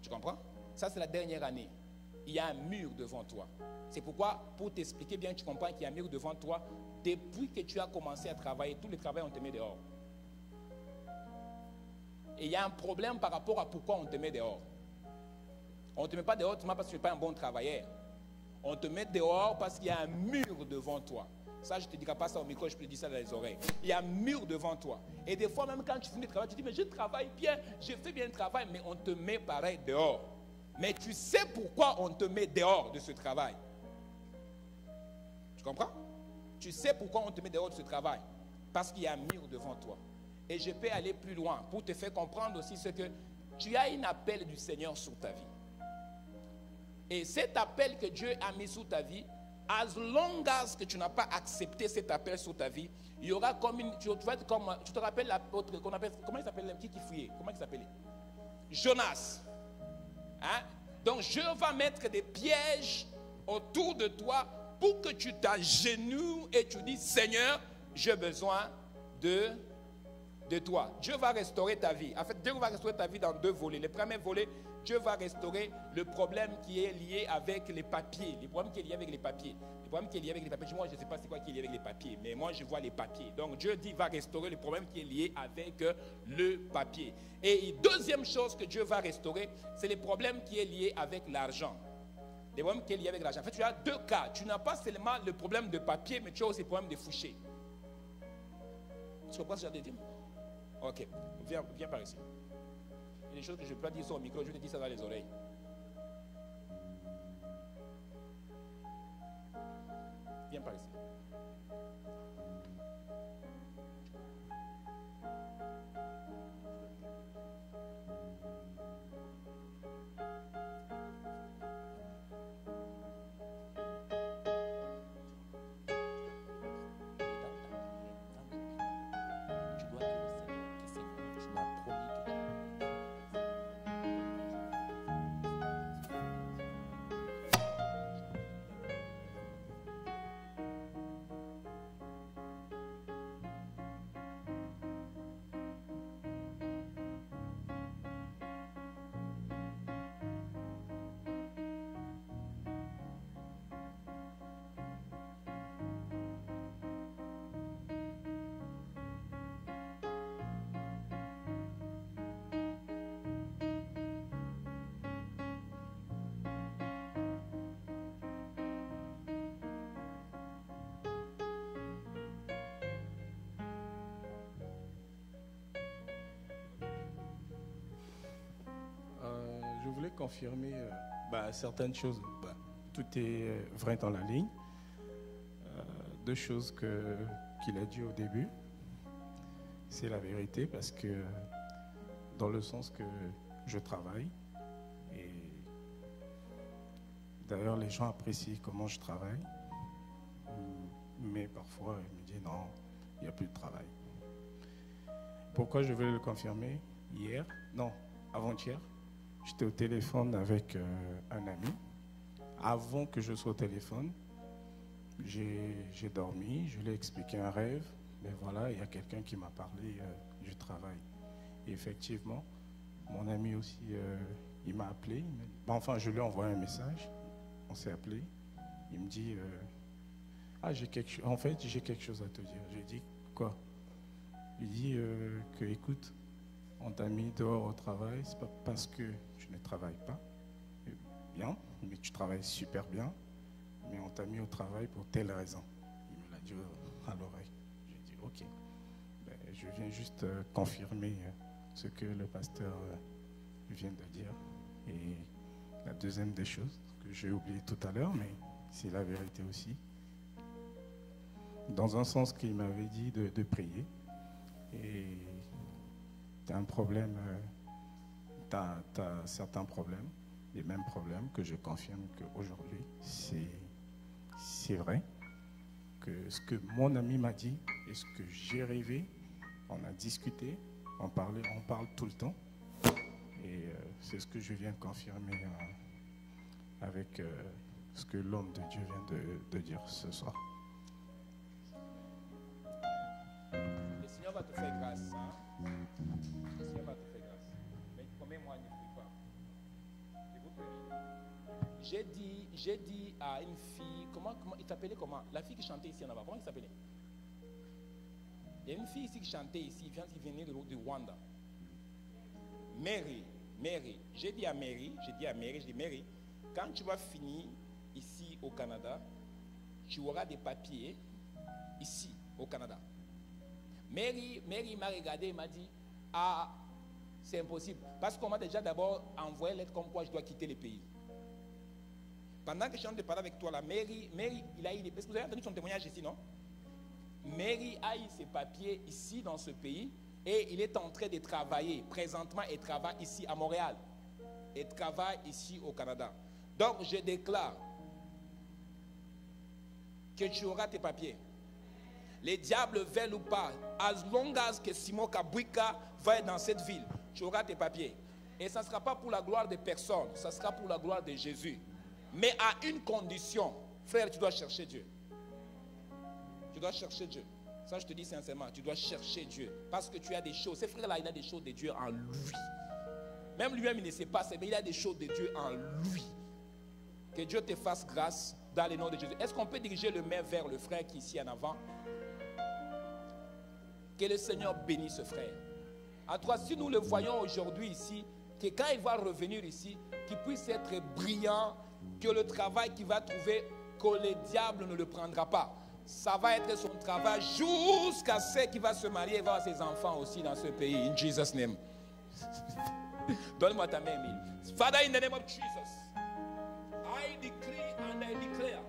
Tu comprends? Ça, c'est la dernière année. Il y a un mur devant toi. C'est pourquoi, pour t'expliquer bien, tu comprends qu'il y a un mur devant toi. Depuis que tu as commencé à travailler, tout le travail, on te met dehors. Et il y a un problème par rapport à pourquoi on te met dehors. On ne te met pas dehors parce que tu n'es pas un bon travailleur. On te met dehors parce qu'il y a un mur devant toi. Ça, je ne te dirai pas ça au micro, je peux te dire ça dans les oreilles. Il y a un mur devant toi. Et des fois, même quand tu finis le travail, tu dis, mais je travaille bien, je fais bien le travail, mais on te met pareil dehors. Mais tu sais pourquoi on te met dehors de ce travail. Tu comprends? Tu sais pourquoi on te met dehors de ce travail. Parce qu'il y a un mur devant toi. Et je peux aller plus loin pour te faire comprendre aussi ce que tu as un appel du Seigneur sur ta vie. Et cet appel que Dieu a mis sous ta vie, as long as que tu n'as pas accepté cet appel sur ta vie, il y aura comme une... Tu te rappelles l'apôtre qu'on appelle... Comment il s'appelle? Qui fouillait? Comment il s'appelait? Jonas. Hein? Donc Dieu va mettre des pièges autour de toi pour que tu t'agenouilles et tu dis, Seigneur, j'ai besoin de toi. Dieu va restaurer ta vie. En fait, Dieu va restaurer ta vie dans deux volets. Le premier volet, Dieu va restaurer le problème qui est lié avec les papiers. Le problème qui est lié avec les papiers. Le problème qui est lié avec les papiers. Moi, je ne sais pas c'est quoi qui est lié avec les papiers, mais moi, je vois les papiers. Donc, Dieu dit va restaurer le problème qui est lié avec le papier. Et deuxième chose que Dieu va restaurer, c'est le problème qui est lié avec l'argent. Le problème qui est lié avec l'argent. En fait, tu as deux cas. Tu n'as pas seulement le problème de papier, mais tu as aussi le problème de fouché. Tu comprends ce que j'ai dit? Ok, viens par ici. Il y a des choses que je ne peux pas dire sur le micro, je te dis ça dans les oreilles. Viens par ici. Je voulais confirmer certaines choses. Tout est vrai dans la ligne. Deux choses qu'il a dit au début, c'est la vérité parce que dans le sens que je travaille et d'ailleurs les gens apprécient comment je travaille, mais parfois ils me disent non, il n'y a plus de travail. Pourquoi je veux le confirmer? Avant-hier, j'étais au téléphone avec un ami. Avant que je sois au téléphone, j'ai dormi, je lui ai expliqué un rêve, mais voilà, il y a quelqu'un qui m'a parlé du travail. Et effectivement, mon ami aussi, il m'a appelé. Je lui ai envoyé un message, on s'est appelé. Il me dit, j'ai quelque chose à te dire. J'ai dit, quoi? Il dit que, écoute, on t'a mis dehors au travail, c'est pas parce que tu ne travailles pas bien, mais tu travailles super bien, mais on t'a mis au travail pour telle raison. Il me l'a dit à l'oreille. J'ai dit ok. Je viens juste confirmer ce que le pasteur vient de dire. Et la deuxième des choses que j'ai oublié tout à l'heure, mais c'est la vérité aussi. Dans un sens qu'il m'avait dit de prier. Et tu as un problème, tu as certains problèmes, les mêmes problèmes que je confirme qu'aujourd'hui, c'est vrai, que ce que mon ami m'a dit et ce que j'ai rêvé, on a discuté, on parle tout le temps, et c'est ce que je viens confirmer avec ce que l'homme de Dieu vient de dire ce soir. Le Seigneur va te faire grâce. Hein? Le Seigneur va te faire grâce. Mais combien-moi ne prie pas. Je vous prie. J'ai dit à une fille, comment il s'appelait comment? La fille qui chantait ici en avant, comment il s'appelait? Il y a une fille ici qui chantait ici, qui venait du Rwanda. Mary. J'ai dit à Mary, Mary, quand tu vas finir ici au Canada, tu auras des papiers ici au Canada. Mary m'a regardé et m'a dit, c'est impossible. Parce qu'on m'a déjà d'abord envoyé lettre comme quoi je dois quitter le pays. Pendant que je suis en train de parler avec toi là, Mary, il a eu parce que vous avez entendu son témoignage ici, non? Mary a eu ses papiers ici dans ce pays et il est en train de travailler. Présentement, il travaille ici à Montréal. Il travaille ici au Canada. Donc je déclare que tu auras tes papiers. Les diables veulent ou pas, as long as que Simon Kabwika va être dans cette ville, tu auras tes papiers. Et ça ne sera pas pour la gloire de personne, ça sera pour la gloire de Jésus. Mais à une condition, frère, tu dois chercher Dieu. Tu dois chercher Dieu. Ça, je te dis sincèrement, tu dois chercher Dieu. Parce que tu as des choses. Ces frères-là, il a des choses de Dieu en lui. Même lui-même, il ne sait pas, mais il a des choses de Dieu en lui. Que Dieu te fasse grâce dans le nom de Jésus. Est-ce qu'on peut diriger le main vers le frère qui est ici en avant? Que le Seigneur bénisse ce frère. En toi, si nous le voyons aujourd'hui ici, que quand il va revenir ici, qu'il puisse être brillant, que le travail qu'il va trouver, que le diable ne le prendra pas. Ça va être son travail jusqu'à ce qu'il va se marier et va avoir ses enfants aussi dans ce pays. In Jesus' name. Donne-moi ta main, Emile. Father, in the name of Jesus, I decree and I declare,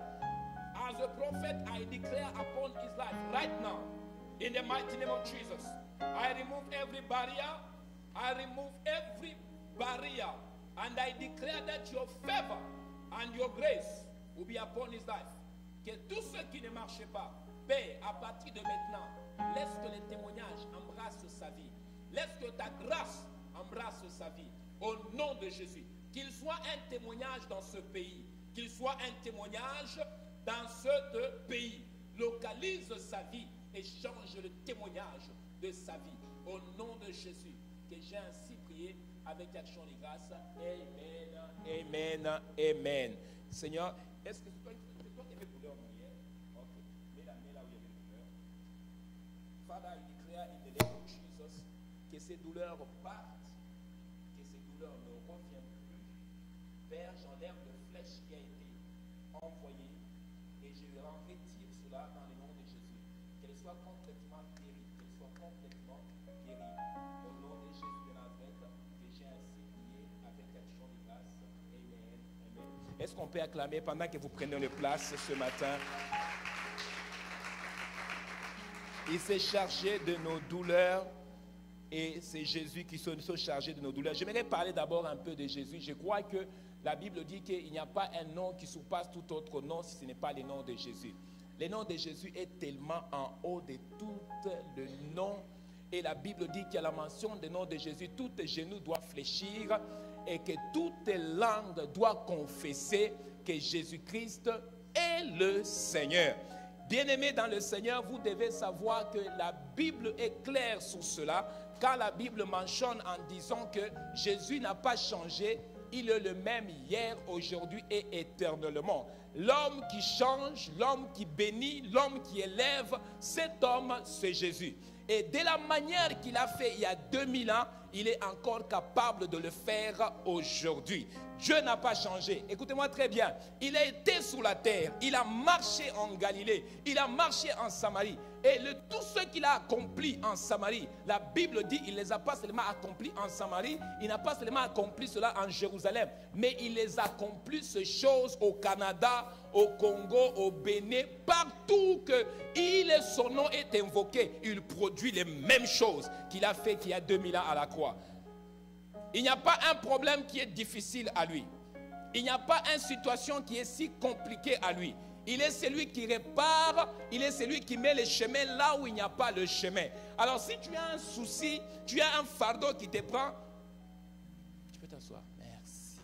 as a prophet, I declare upon his life right now, in the mighty name of Jesus, I remove every barrier, and I declare that your favor and your grace will be upon his life. Que tout ce qui ne marche pas, Père, à partir de maintenant, laisse que les témoignages embrassent sa vie. Laisse que ta grâce embrasse sa vie. Au nom de Jésus. Qu'il soit un témoignage dans ce pays. Qu'il soit un témoignage dans ce pays. Localise sa vie et change le témoignage de sa vie. Au nom de Jésus. Que j'ai ainsi prié avec action et grâce. Amen. Amen. Amen. Seigneur, est-ce que c'est toi qui avais douleur hier? Ok. Mets la main là où il y avait des douleurs. Father, I declare in the name of Jesus que ces douleurs partent, que ces douleurs ne reviennent plus. Père, j'enlève le flèche qui a été envoyé et je retire cela dans le nom de Jésus. Qu'elle soit complètement guérie, qu'elle soit complètement guérie. Au nom de Jésus de Nazareth, que j'ai ainsi prié avec action de grâce. Amen. Amen. Est-ce qu'on peut acclamer pendant que vous prenez le place ce matin? Il s'est chargé de nos douleurs et c'est Jésus qui s'est chargé de nos douleurs. J'aimerais parler d'abord un peu de Jésus. Je crois que la Bible dit qu'il n'y a pas un nom qui surpasse tout autre nom si ce n'est pas le nom de Jésus. Le nom de Jésus est tellement en haut de tout le nom. Et la Bible dit qu'à la mention du nom de Jésus, tout genou doit fléchir et que toute langue doit confesser que Jésus-Christ est le Seigneur. Bien-aimés dans le Seigneur, vous devez savoir que la Bible est claire sur cela. Quand la Bible mentionne en disant que Jésus n'a pas changé, il est le même hier, aujourd'hui et éternellement. L'homme qui change, l'homme qui bénit, l'homme qui élève, cet homme, c'est Jésus. Et de la manière qu'il a fait il y a 2000 ans, il est encore capable de le faire aujourd'hui. Dieu n'a pas changé. Écoutez-moi très bien. Il a été sur la terre. Il a marché en Galilée. Il a marché en Samarie. Et tout ce qu'il a accompli en Samarie, la Bible dit qu'il ne les a pas seulement accomplis en Samarie, il n'a pas seulement accompli cela en Jérusalem, mais il les a accompli ces choses au Canada, au Congo, au Bénin, partout que son nom est invoqué, il produit les mêmes choses qu'il a fait qu'il y a 2000 ans à la croix. Il n'y a pas un problème qui est difficile à lui. Il n'y a pas une situation qui est si compliquée à lui. Il est celui qui répare, il est celui qui met le chemin là où il n'y a pas le chemin. Alors si tu as un souci, tu as un fardeau qui te prend, tu peux t'asseoir. Merci.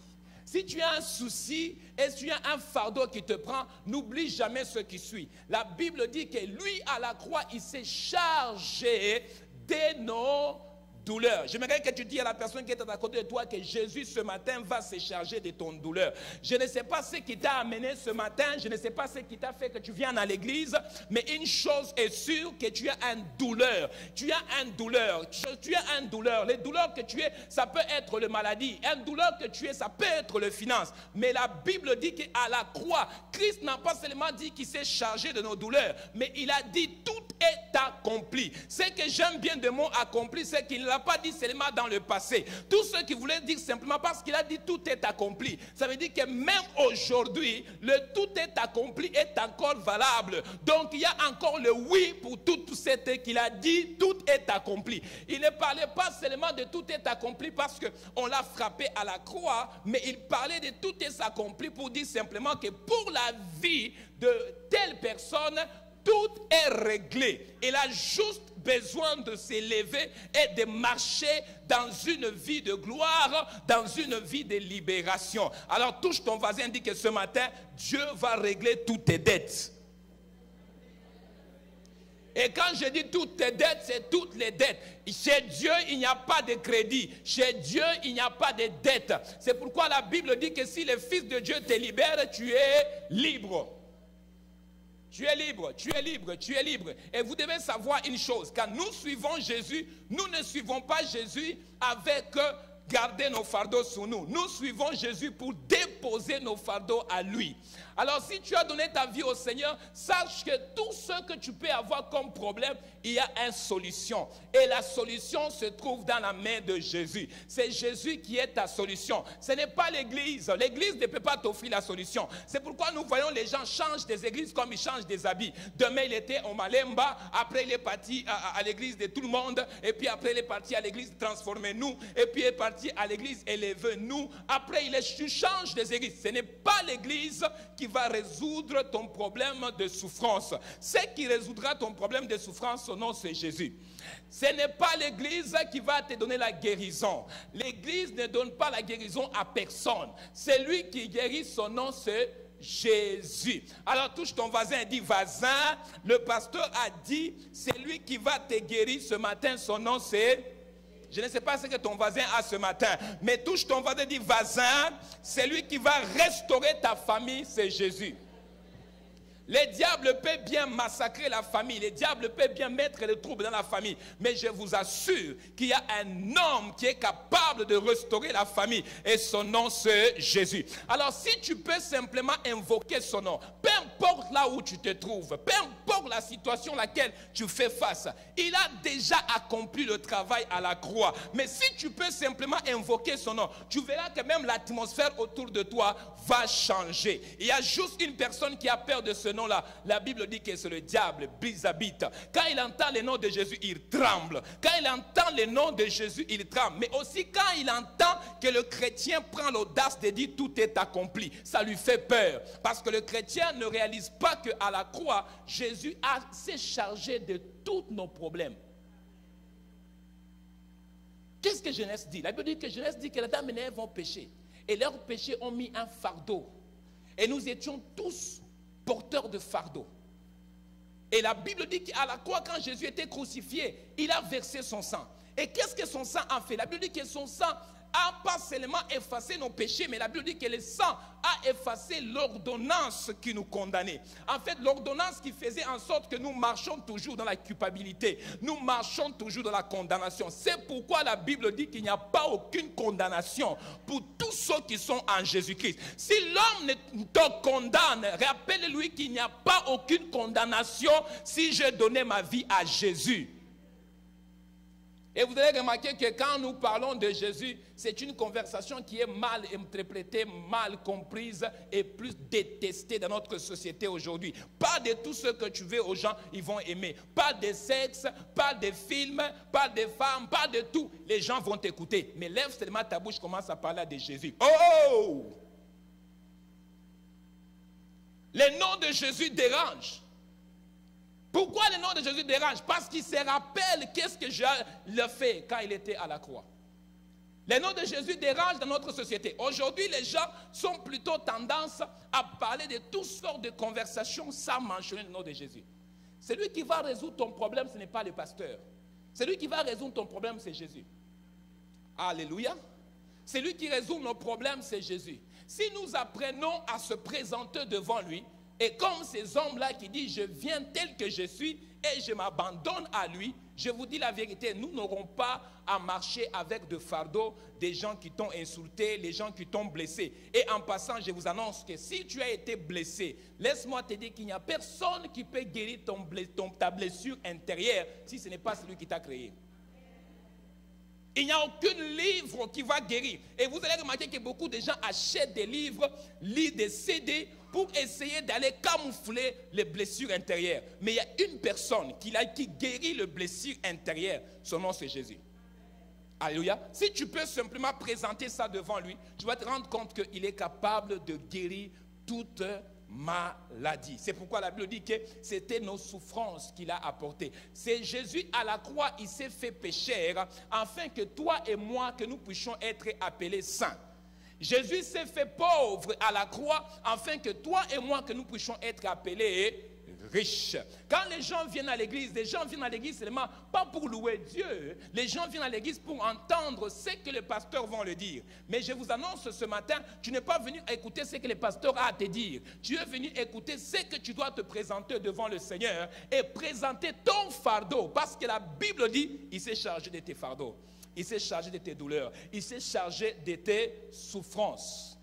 Si tu as un souci et si tu as un fardeau qui te prend, n'oublie jamais ce qui suit. La Bible dit que lui à la croix, il s'est chargé de nos douleur. J'aimerais que tu dises à la personne qui est à côté de toi que Jésus ce matin va se charger de ton douleur. Je ne sais pas ce qui t'a amené ce matin, je ne sais pas ce qui t'a fait que tu viennes à l'église, mais une chose est sûre, que tu as une douleur. Tu as une douleur. Tu as une douleur. Les douleurs que tu as, ça peut être la maladie. Une douleur que tu as, ça peut être les finances. Mais la Bible dit qu'à la croix, Christ n'a pas seulement dit qu'il s'est chargé de nos douleurs, mais il a dit toute est accompli. Ce que j'aime bien de mot accompli, c'est qu'il ne l'a pas dit seulement dans le passé. Tout ce qu'il voulait dire simplement parce qu'il a dit tout est accompli. Ça veut dire que même aujourd'hui, le tout est accompli est encore valable. Donc il y a encore le oui pour tout ce qu'il a dit, tout est accompli. Il ne parlait pas seulement de tout est accompli parce qu'on l'a frappé à la croix, mais il parlait de tout est accompli pour dire simplement que pour la vie de telle personne, tout est réglé. Il a juste besoin de s'élever et de marcher dans une vie de gloire, dans une vie de libération. Alors touche ton voisin, dit que ce matin, Dieu va régler toutes tes dettes. Et quand je dis toutes tes dettes, c'est toutes les dettes. Chez Dieu, il n'y a pas de crédit. Chez Dieu, il n'y a pas de dette. C'est pourquoi la Bible dit que si le Fils de Dieu te libère, tu es libre. Tu es libre, tu es libre, tu es libre. Et vous devez savoir une chose. Quand nous suivons Jésus, nous ne suivons pas Jésus avec garder nos fardeaux sur nous. Nous suivons Jésus pour déposer nos fardeaux à lui. Alors si tu as donné ta vie au Seigneur, sache que tout ce que tu peux avoir comme problème, il y a une solution. Et la solution se trouve dans la main de Jésus. C'est Jésus qui est ta solution. Ce n'est pas l'église. L'église ne peut pas t'offrir la solution. C'est pourquoi nous voyons les gens changent des églises comme ils changent des habits. Demain il était au Malemba, après il est parti à l'église de tout le monde, et puis après il est parti à l'église Transformez-nous, et puis il est parti à l'église Élevez-nous. Après tu changes des églises. Ce n'est pas l'église qui va résoudre ton problème de souffrance. Ce qui résoudra ton problème de souffrance, son nom c'est Jésus. Ce n'est pas l'église qui va te donner la guérison. L'église ne donne pas la guérison à personne. C'est lui qui guérit, son nom c'est Jésus. Alors touche ton voisin et dis voisin, le pasteur a dit, c'est lui qui va te guérir ce matin, son nom c'est... Je ne sais pas ce que ton voisin a ce matin, mais touche ton voisin et dis voisin, c'est lui qui va restaurer ta famille, c'est Jésus. Les diables peuvent bien massacrer la famille, les diables peuvent bien mettre les troubles dans la famille, mais je vous assure qu'il y a un homme qui est capable de restaurer la famille et son nom c'est Jésus. Alors si tu peux simplement invoquer son nom, peu importe là où tu te trouves, peu importe la situation à laquelle tu fais face, il a déjà accompli le travail à la croix. Mais si tu peux simplement invoquer son nom, tu verras que même l'atmosphère autour de toi va changer. Il y a juste une personne qui a peur de ce nom. Là, la Bible dit que c'est le diable, Bizabite. Quand il entend le nom de Jésus, il tremble. Quand il entend le nom de Jésus, il tremble. Mais aussi quand il entend que le chrétien prend l'audace de dire tout est accompli, ça lui fait peur. Parce que le chrétien ne réalise pas qu'à la croix, Jésus s'est chargé de tous nos problèmes. Qu'est-ce que Genèse dit? La Bible dit que Genèse dit que Adam et Ève ont péché. Et leurs péchés ont mis un fardeau. Et nous étions tous porteur de fardeau. Et la Bible dit qu'à la croix, quand Jésus était crucifié, il a versé son sang. Et qu'est-ce que son sang a fait? La Bible dit que son sang a pas seulement effacé nos péchés, mais la Bible dit que le sang a effacé l'ordonnance qui nous condamnait. En fait, l'ordonnance qui faisait en sorte que nous marchons toujours dans la culpabilité. Nous marchons toujours dans la condamnation. C'est pourquoi la Bible dit qu'il n'y a pas aucune condamnation pour tous ceux qui sont en Jésus-Christ. Si l'homme ne te condamne, rappelle-lui qu'il n'y a pas aucune condamnation si j'ai donné ma vie à Jésus. Et vous allez remarquer que quand nous parlons de Jésus, c'est une conversation qui est mal interprétée, mal comprise et plus détestée dans notre société aujourd'hui. Pas de tout ce que tu veux aux gens, ils vont aimer. Pas de sexe, pas de films, pas de femmes, pas de tout. Les gens vont t'écouter. Mais lève seulement ta bouche, commence à parler de Jésus. Oh! Le nom de Jésus dérange. Pourquoi le nom de Jésus dérange? Parce qu'il se rappelle qu'est-ce que Jésus a fait quand il était à la croix. Le nom de Jésus dérange dans notre société. Aujourd'hui, les gens sont plutôt tendance à parler de toutes sortes de conversations sans mentionner le nom de Jésus. Celui qui va résoudre ton problème, ce n'est pas le pasteur. Celui qui va résoudre ton problème, c'est Jésus. Alléluia. Celui qui résout nos problèmes, c'est Jésus. Si nous apprenons à se présenter devant lui, et comme ces hommes-là qui disent, je viens tel que je suis, et je m'abandonne à lui, je vous dis la vérité, nous n'aurons pas à marcher avec de fardeaux des gens qui t'ont insulté, les gens qui t'ont blessé. Et en passant, je vous annonce que si tu as été blessé, laisse-moi te dire qu'il n'y a personne qui peut guérir ta blessure intérieure si ce n'est pas celui qui t'a créé. Il n'y a aucun livre qui va guérir. Et vous allez remarquer que beaucoup de gens achètent des livres, lisent des CD pour essayer d'aller camoufler les blessures intérieures. Mais il y a une personne qui guérit les blessures intérieures. Son nom, c'est Jésus. Alléluia. Si tu peux simplement présenter ça devant lui, tu vas te rendre compte qu'il est capable de guérir toute maladie. C'est pourquoi la Bible dit que c'était nos souffrances qu'il a apportées. C'est Jésus à la croix, il s'est fait pécheur afin que toi et moi, que nous puissions être appelés saints. Jésus s'est fait pauvre à la croix afin que toi et moi, que nous puissions être appelés riches. Quand les gens viennent à l'église, les gens viennent à l'église seulement pas pour louer Dieu. Les gens viennent à l'église pour entendre ce que les pasteurs vont le dire. Mais je vous annonce ce matin, tu n'es pas venu écouter ce que les pasteurs ont à te dire. Tu es venu écouter ce que tu dois te présenter devant le Seigneur et présenter ton fardeau. Parce que la Bible dit, il s'est chargé de tes fardeaux. Il s'est chargé de tes douleurs. Il s'est chargé de tes souffrances.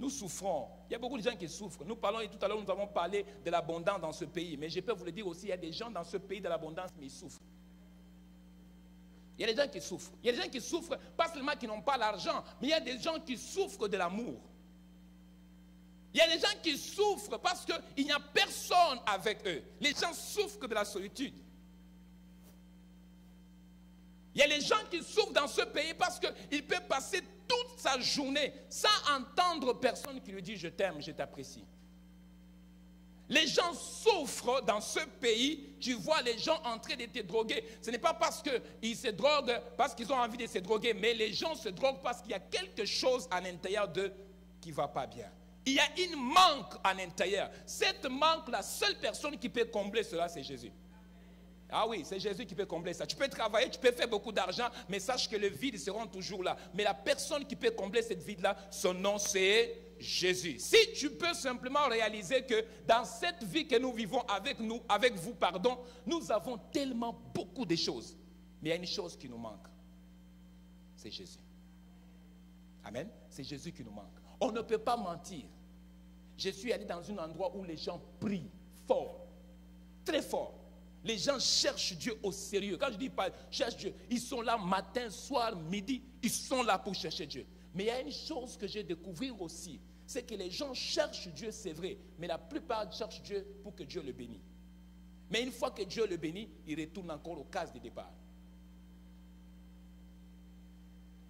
Nous souffrons. Il y a beaucoup de gens qui souffrent. Nous parlons, et tout à l'heure, nous avons parlé de l'abondance dans ce pays. Mais je peux vous le dire aussi, il y a des gens dans ce pays de l'abondance, mais ils souffrent. Il y a des gens qui souffrent. Il y a des gens qui souffrent, pas seulement qui n'ont pas l'argent, mais il y a des gens qui souffrent de l'amour. Il y a des gens qui souffrent parce qu'il n'y a personne avec eux. Les gens souffrent de la solitude. Il y a les gens qui souffrent dans ce pays parce qu'ils peuvent passer toute sa journée sans entendre personne qui lui dit « je t'aime, je t'apprécie ». Les gens souffrent dans ce pays. Tu vois les gens en train de te droguer. Ce n'est pas parce qu'ils se droguent, parce qu'ils ont envie de se droguer, mais les gens se droguent parce qu'il y a quelque chose à l'intérieur d'eux qui ne va pas bien. Il y a une manque à l'intérieur. Cette manque, la seule personne qui peut combler cela, c'est Jésus. Ah oui, c'est Jésus qui peut combler ça. Tu peux travailler, tu peux faire beaucoup d'argent, mais sache que le vide sera toujours là. Mais la personne qui peut combler cette vide-là, son nom c'est Jésus. Si tu peux simplement réaliser que dans cette vie que nous vivons avec vous, nous avons tellement beaucoup de choses. Mais il y a une chose qui nous manque. C'est Jésus. Amen. C'est Jésus qui nous manque. On ne peut pas mentir. Je suis allé dans un endroit où les gens prient fort, très fort. Les gens cherchent Dieu au sérieux. Quand je dis pas cherche Dieu, ils sont là matin, soir, midi, ils sont là pour chercher Dieu. Mais il y a une chose que j'ai découvert aussi, c'est que les gens cherchent Dieu, c'est vrai, mais la plupart cherchent Dieu pour que Dieu le bénisse. Mais une fois que Dieu le bénit, il retourne encore aux cases de départ.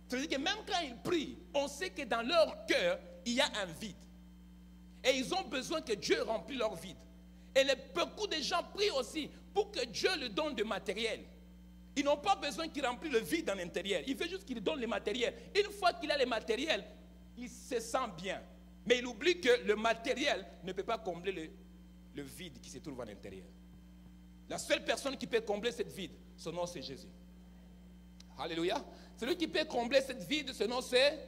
C'est-à-dire que même quand ils prient, on sait que dans leur cœur, il y a un vide. Et ils ont besoin que Dieu remplisse leur vide. Et beaucoup de gens prient aussi pour que Dieu leur donne du matériel. Ils n'ont pas besoin qu'il remplisse le vide dans l'intérieur. Il veut juste qu'il donne le matériel. Une fois qu'il a le matériel, il se sent bien. Mais il oublie que le matériel ne peut pas combler le vide qui se trouve à l'intérieur. La seule personne qui peut combler cette vide, son nom c'est Jésus. Alléluia. Celui qui peut combler cette vide, son nom c'est...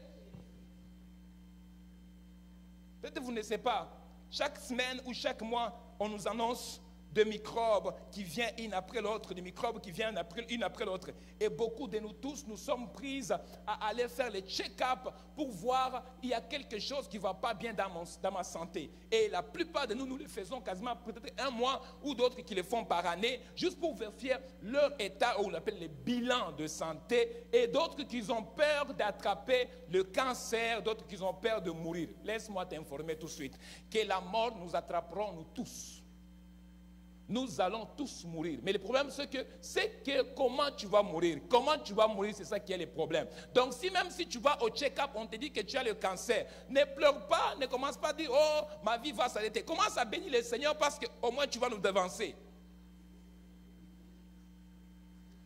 Peut-être que vous ne savez pas. Chaque semaine ou chaque mois, on nous annonce de microbes qui viennent une après l'autre, des microbes qui viennent une après l'autre. Et beaucoup de nous tous, nous sommes prises à aller faire le check-up pour voir il y a quelque chose qui ne va pas bien dans ma santé. Et la plupart de nous, nous le faisons quasiment peut-être un mois ou d'autres qui le font par année, juste pour vérifier leur état, ou on l'appelle le bilan de santé, et d'autres qui ont peur d'attraper le cancer, d'autres qui ont peur de mourir. Laisse-moi t'informer tout de suite que la mort nous attraperons nous tous. Nous allons tous mourir. Mais le problème, c'est que comment tu vas mourir. Comment tu vas mourir, c'est ça qui est le problème. Donc, même si tu vas au check-up, on te dit que tu as le cancer, ne pleure pas, ne commence pas à dire, oh, ma vie va s'arrêter. Commence à bénir le Seigneur parce qu'au moins tu vas nous devancer.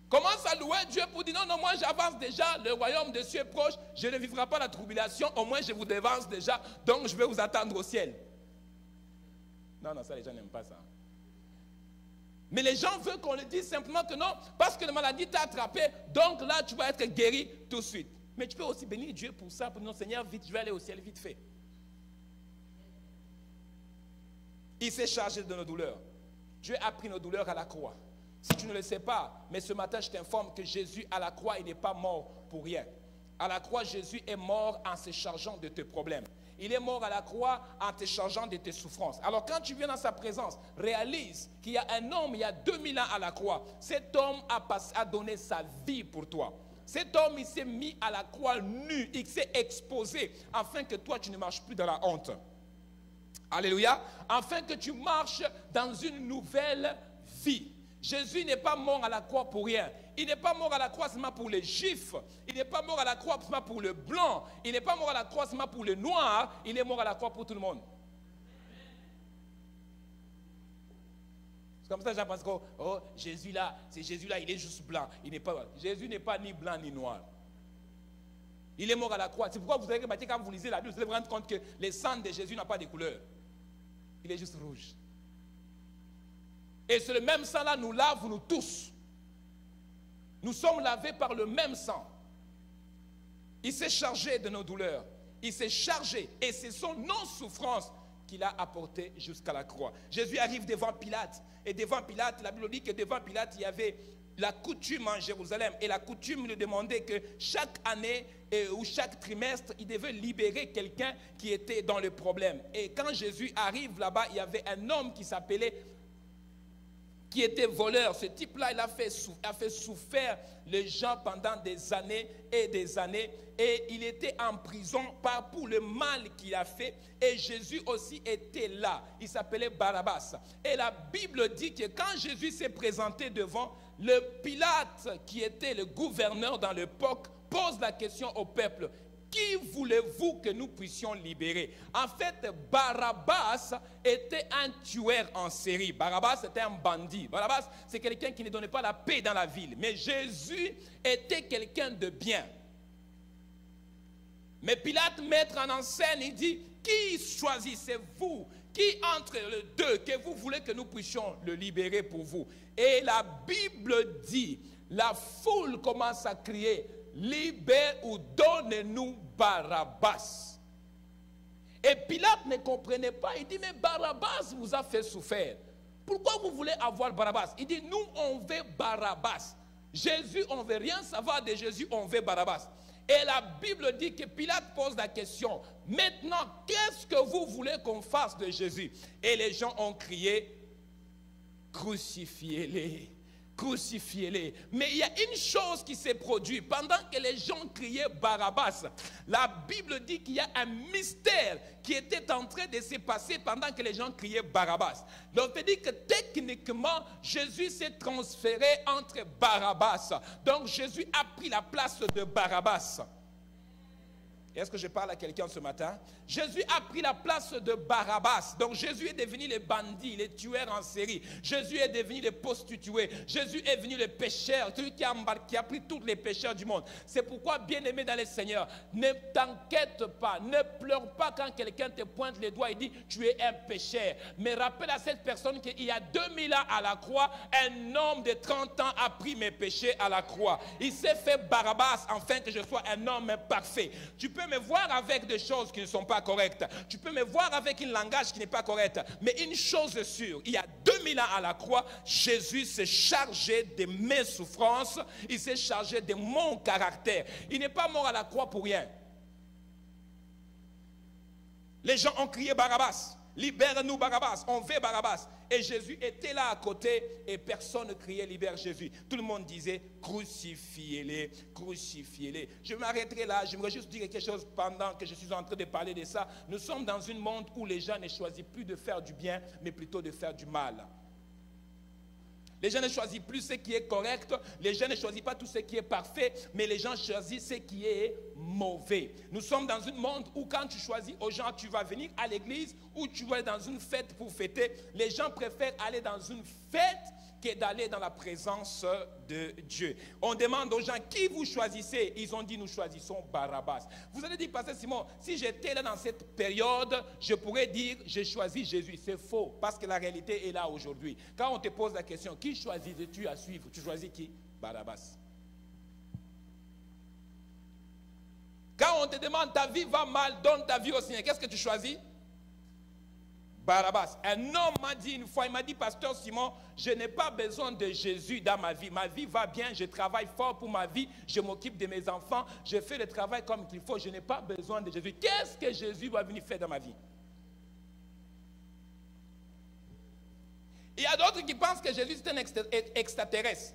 Commence à louer Dieu pour dire, non, non, moi j'avance déjà, le royaume de Dieu est proche, je ne vivrai pas la tribulation, au moins je vous devance déjà, donc je vais vous attendre au ciel. Non, non, ça les gens n'aiment pas ça. Mais les gens veulent qu'on leur dise simplement que non, parce que la maladie t'a attrapé, donc là tu vas être guéri tout de suite. Mais tu peux aussi bénir Dieu pour ça, pour dire non Seigneur, vite, je vais aller au ciel, vite fait. Il s'est chargé de nos douleurs. Dieu a pris nos douleurs à la croix. Si tu ne le sais pas, mais ce matin je t'informe que Jésus à la croix, il n'est pas mort pour rien. À la croix, Jésus est mort en se chargeant de tes problèmes. Il est mort à la croix en te chargeant de tes souffrances. Alors quand tu viens dans sa présence, réalise qu'il y a un homme, il y a 2000 ans à la croix. Cet homme a donné sa vie pour toi. Cet homme, il s'est mis à la croix nu, il s'est exposé afin que toi, tu ne marches plus dans la honte. Alléluia. Afin que tu marches dans une nouvelle vie. Jésus n'est pas mort à la croix pour rien. Il n'est pas mort à la croix seulement pour les juifs. Il n'est pas mort à la croix seulement pour le blanc. Il n'est pas mort à la croix seulement pour le noir. Il est mort à la croix pour tout le monde. C'est comme ça que j'en pense que oh, Jésus là, c'est Jésus là, il est juste blanc. Jésus n'est pas ni blanc ni noir. Il est mort à la croix. C'est pourquoi vous avez remarqué quand vous lisez la Bible, vous allez vous rendre compte que le sang de Jésus n'a pas de couleur. Il est juste rouge. Et c'est le même sang là nous lave nous tous. Nous sommes lavés par le même sang. Il s'est chargé de nos douleurs. Il s'est chargé. Et c'est son non-souffrance qu'il a apporté jusqu'à la croix. Jésus arrive devant Pilate. Et devant Pilate, la Bible dit que devant Pilate, il y avait la coutume en Jérusalem. Et la coutume lui demandait que chaque année ou chaque trimestre, il devait libérer quelqu'un qui était dans le problème. Et quand Jésus arrive là-bas, il y avait un homme qui était voleur. Ce type-là, il a fait souffrir les gens pendant des années et des années. Et il était en prison pour le mal qu'il a fait. Et Jésus aussi était là. Il s'appelait Barabbas. Et la Bible dit que quand Jésus s'est présenté devant le Pilate, qui était le gouverneur dans l'époque, pose la question au peuple. Qui voulez-vous que nous puissions libérer? En fait, Barabbas était un tueur en série. Barabbas était un bandit. Barabbas, c'est quelqu'un qui ne donnait pas la paix dans la ville. Mais Jésus était quelqu'un de bien. Mais Pilate met en scène, il dit, qui choisissez-vous? Qui entre les deux que vous voulez que nous puissions le libérer pour vous? Et la Bible dit, la foule commence à crier, libère ou donne-nous Barabbas. Et Pilate ne comprenait pas. Il dit, mais Barabbas vous a fait souffrir. Pourquoi vous voulez avoir Barabbas? Il dit, nous on veut Barabbas. Jésus, on ne veut rien savoir de Jésus, on veut Barabbas. Et la Bible dit que Pilate pose la question, maintenant, qu'est-ce que vous voulez qu'on fasse de Jésus? Et les gens ont crié, crucifiez-les. Crucifiez-les. Mais il y a une chose qui s'est produite. Pendant que les gens criaient Barabbas, la Bible dit qu'il y a un mystère qui était en train de se passer pendant que les gens criaient Barabbas. Donc, on dit que techniquement, Jésus s'est transféré entre Barabbas. Donc, Jésus a pris la place de Barabbas. Est-ce que je parle à quelqu'un ce matin? Jésus a pris la place de Barabbas. Donc Jésus est devenu le bandit, le tueur en série. Jésus est devenu le prostitué. Jésus est devenu le pécheur, celui qui a pris tous les pécheurs du monde. C'est pourquoi, bien-aimé dans le Seigneur, ne t'inquiète pas, ne pleure pas quand quelqu'un te pointe les doigts et dit tu es un pécheur. Mais rappelle à cette personne qu'il y a 2000 ans à la croix, un homme de 30 ans a pris mes péchés à la croix. Il s'est fait Barabbas afin que je sois un homme parfait. Tu peux me voir avec des choses qui ne sont pas correctes. Tu peux me voir avec un langage qui n'est pas correct. Mais une chose est sûre, il y a 2000 ans à la croix, Jésus s'est chargé de mes souffrances. Il s'est chargé de mon caractère. Il n'est pas mort à la croix pour rien. Les gens ont crié Barabbas. Libère-nous Barabbas, on veut Barabbas. Et Jésus était là à côté et personne ne criait libère Jésus. Tout le monde disait crucifiez-les, crucifiez-les. Je m'arrêterai là, j'aimerais juste dire quelque chose pendant que je suis en train de parler de ça. Nous sommes dans un monde où les gens ne choisissent plus de faire du bien, mais plutôt de faire du mal. Les gens ne choisissent plus ce qui est correct, les gens ne choisissent pas tout ce qui est parfait, mais les gens choisissent ce qui est mauvais. Nous sommes dans un monde où quand tu choisis aux gens, tu vas venir à l'église ou tu vas aller dans une fête pour fêter, les gens préfèrent aller dans une fête que d'aller dans la présence de Dieu. On demande aux gens qui vous choisissez. Ils ont dit nous choisissons Barabbas. Vous allez dire, Pasteur Simon, si j'étais là dans cette période, je pourrais dire j'ai choisi Jésus. C'est faux parce que la réalité est là aujourd'hui. Quand on te pose la question, qui choisis-tu à suivre? Tu choisis qui? Barabbas. Quand on te demande ta vie va mal, donne ta vie au Seigneur, qu'est-ce que tu choisis? Barabbas. Un homme m'a dit une fois, il m'a dit, pasteur Simon, je n'ai pas besoin de Jésus dans ma vie. Ma vie va bien, je travaille fort pour ma vie, je m'occupe de mes enfants, je fais le travail comme il faut, je n'ai pas besoin de Jésus. Qu'est-ce que Jésus va venir faire dans ma vie? Il y a d'autres qui pensent que Jésus c'est un extraterrestre.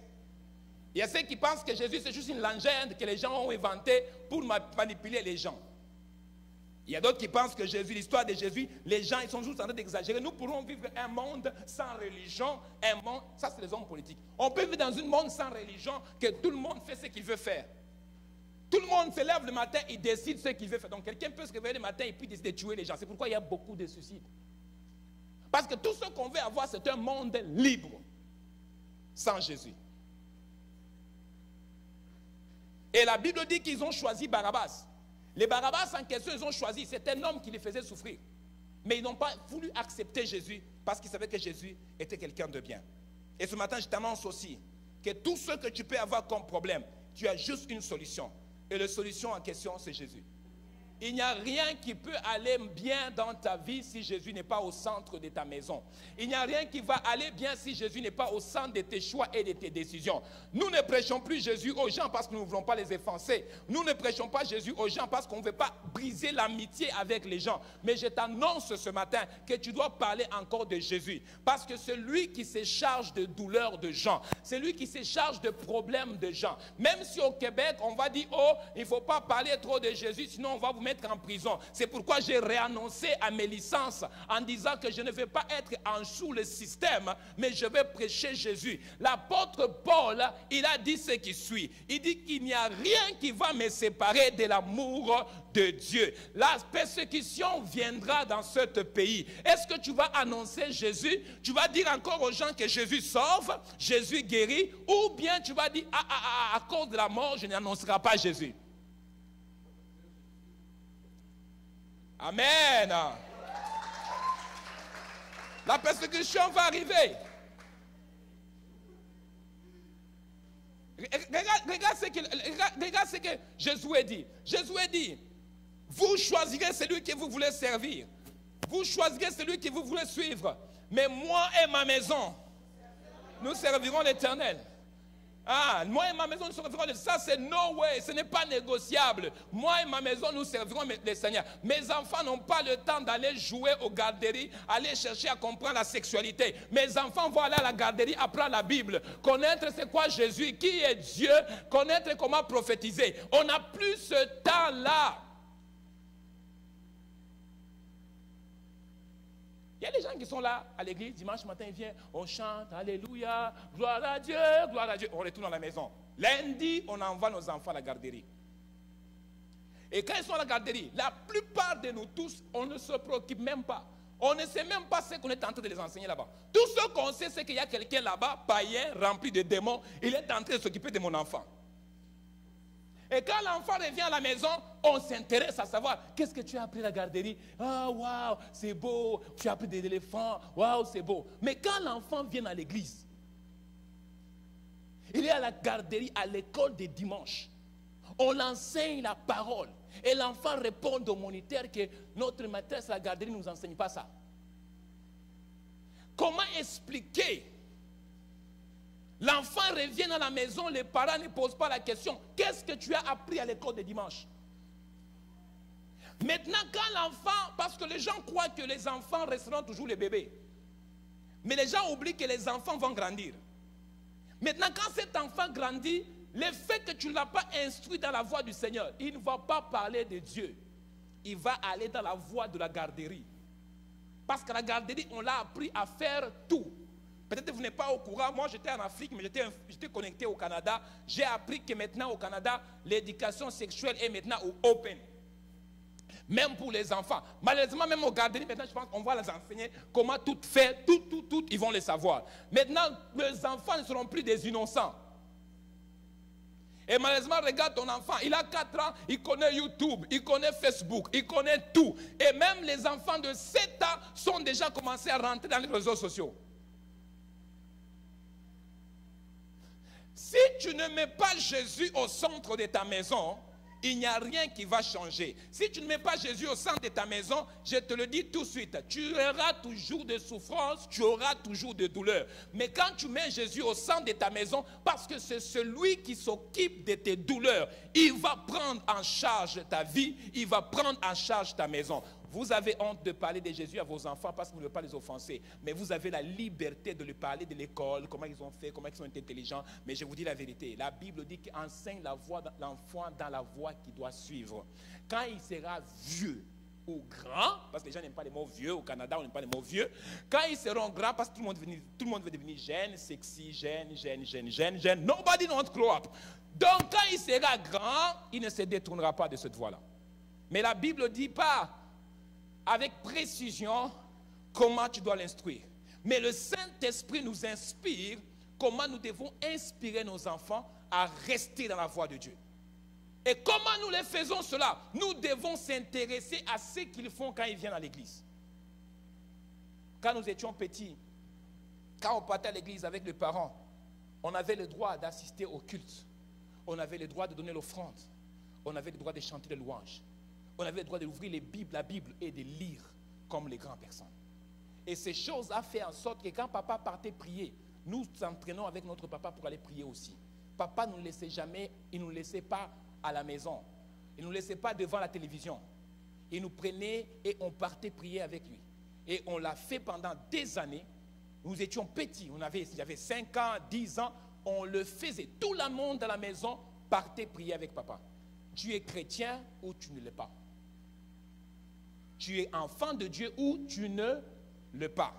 Il y a ceux qui pensent que Jésus c'est juste une légende que les gens ont inventée pour manipuler les gens. Il y a d'autres qui pensent que Jésus, l'histoire de Jésus, les gens ils sont juste en train d'exagérer. Nous pourrons vivre un monde sans religion, un monde, ça c'est les hommes politiques. On peut vivre dans un monde sans religion, que tout le monde fait ce qu'il veut faire. Tout le monde se lève le matin, il décide ce qu'il veut faire. Donc quelqu'un peut se réveiller le matin et puis décider de tuer les gens. C'est pourquoi il y a beaucoup de suicides. Parce que tout ce qu'on veut avoir, c'est un monde libre, sans Jésus. Et la Bible dit qu'ils ont choisi Barabbas. Les Barabbas en question, ils ont choisi, c'est un homme qui les faisait souffrir. Mais ils n'ont pas voulu accepter Jésus parce qu'ils savaient que Jésus était quelqu'un de bien. Et ce matin, je t'annonce aussi que tout ce que tu peux avoir comme problème, tu as juste une solution. Et la solution en question, c'est Jésus. Il n'y a rien qui peut aller bien dans ta vie si Jésus n'est pas au centre de ta maison. Il n'y a rien qui va aller bien si Jésus n'est pas au centre de tes choix et de tes décisions. Nous ne prêchons plus Jésus aux gens parce que nous ne voulons pas les offenser. Nous ne prêchons pas Jésus aux gens parce qu'on ne veut pas briser l'amitié avec les gens. Mais je t'annonce ce matin que tu dois parler encore de Jésus. Parce que c'est lui qui se charge de douleurs de gens. C'est lui qui se charge de problèmes de gens. Même si au Québec, on va dire, oh, il ne faut pas parler trop de Jésus, sinon on va vous mettre en prison. C'est pourquoi j'ai réannoncé à mes licences en disant que je ne vais pas être en sous le système, mais je vais prêcher Jésus. L'apôtre Paul, il a dit ce qui suit. Il dit qu'il n'y a rien qui va me séparer de l'amour de Dieu. La persécution viendra dans ce pays. Est-ce que tu vas annoncer Jésus? Tu vas dire encore aux gens que Jésus sauve, Jésus guérit, ou bien tu vas dire à cause de la mort, je n'annoncerai pas Jésus. Amen. La persécution va arriver. Regarde ce que Jésus a dit. Jésus a dit, vous choisirez celui que vous voulez servir. Vous choisirez celui que vous voulez suivre. Mais moi et ma maison, nous servirons l'Éternel. Ah, moi et ma maison, nous servirons le Seigneur. Ça, c'est no way, ce n'est pas négociable. Moi et ma maison, nous servirons le Seigneur. Mes enfants n'ont pas le temps d'aller jouer aux garderies, aller chercher à comprendre la sexualité. Mes enfants vont aller à la garderie, apprendre la Bible, connaître c'est quoi Jésus, qui est Dieu, connaître comment prophétiser. On n'a plus ce temps-là. Il y a des gens qui sont là à l'église, dimanche matin, ils viennent, on chante, alléluia, gloire à Dieu, on retourne à la maison. Lundi, on envoie nos enfants à la garderie. Et quand ils sont à la garderie, la plupart de nous tous, on ne se préoccupe même pas. On ne sait même pas ce qu'on est en train de les enseigner là-bas. Tout ce qu'on sait, c'est qu'il y a quelqu'un là-bas, païen, rempli de démons, il est en train de s'occuper de mon enfant. Et quand l'enfant revient à la maison, on s'intéresse à savoir qu'est-ce que tu as appris à la garderie. Ah, waouh, c'est beau, tu as appris des éléphants, waouh, c'est beau. Mais quand l'enfant vient à l'église, il est à la garderie, à l'école des dimanches. On l'enseigne la parole. Et l'enfant répond au moniteur que notre maîtresse à la garderie ne nous enseigne pas ça. Comment expliquer? L'enfant revient à la maison, les parents ne posent pas la question. Qu'est-ce que tu as appris à l'école de dimanche? Maintenant, quand l'enfant, parce que les gens croient que les enfants resteront toujours les bébés. Mais les gens oublient que les enfants vont grandir. Maintenant, quand cet enfant grandit, le fait que tu ne l'as pas instruit dans la voie du Seigneur, il ne va pas parler de Dieu. Il va aller dans la voie de la garderie. Parce qu'à la garderie, on l'a appris à faire tout. Peut-être que vous n'êtes pas au courant. Moi, j'étais en Afrique, mais j'étais connecté au Canada. J'ai appris que maintenant, au Canada, l'éducation sexuelle est maintenant open. Même pour les enfants. Malheureusement, même aux garderies, maintenant, je pense qu'on va les enseigner comment tout faire, tout, ils vont le savoir. Maintenant, les enfants ne seront plus des innocents. Et malheureusement, regarde ton enfant, il a 4 ans, il connaît YouTube, il connaît Facebook, il connaît tout. Et même les enfants de 7 ans sont déjà commencés à rentrer dans les réseaux sociaux. Si tu ne mets pas Jésus au centre de ta maison, il n'y a rien qui va changer. Si tu ne mets pas Jésus au centre de ta maison, je te le dis tout de suite, tu auras toujours des souffrances, tu auras toujours des douleurs. Mais quand tu mets Jésus au centre de ta maison, parce que c'est celui qui s'occupe de tes douleurs, il va prendre en charge ta vie, il va prendre en charge ta maison. Vous avez honte de parler de Jésus à vos enfants parce que vous ne voulez pas les offenser. Mais vous avez la liberté de lui parler de l'école, comment ils ont fait, comment ils sont intelligents. Mais je vous dis la vérité. La Bible dit qu'enseigne l'enfant dans la voie qu'il doit suivre. Quand il sera vieux ou grand, parce que les gens n'aiment pas les mots vieux, au Canada on n'aime pas les mots vieux. Quand ils seront grands, parce que tout le monde veut devenir jeune, sexy, jeune. Nobody wants to grow up. Donc quand il sera grand, il ne se détournera pas de cette voie-là. Mais la Bible ne dit pas avec précision comment tu dois l'instruire. Mais le Saint-Esprit nous inspire comment nous devons inspirer nos enfants à rester dans la voie de Dieu. Et comment nous les faisons cela? Nous devons s'intéresser à ce qu'ils font quand ils viennent à l'église. Quand nous étions petits, quand on partait à l'église avec les parents, on avait le droit d'assister au culte. On avait le droit de donner l'offrande. On avait le droit de chanter les louanges. On avait le droit d'ouvrir la Bible et de lire comme les grandes personnes. Et ces choses ont fait en sorte que quand papa partait prier, nous nous entraînons avec notre papa pour aller prier aussi. Papa ne nous laissait jamais, il ne nous laissait pas à la maison. Il ne nous laissait pas devant la télévision. Il nous prenait et on partait prier avec lui. Et on l'a fait pendant des années. Nous étions petits, j'avais 5 ans, 10 ans. On le faisait. Tout le monde dans la maison partait prier avec papa. Tu es chrétien ou tu ne l'es pas. Tu es enfant de Dieu ou tu ne l'es pas.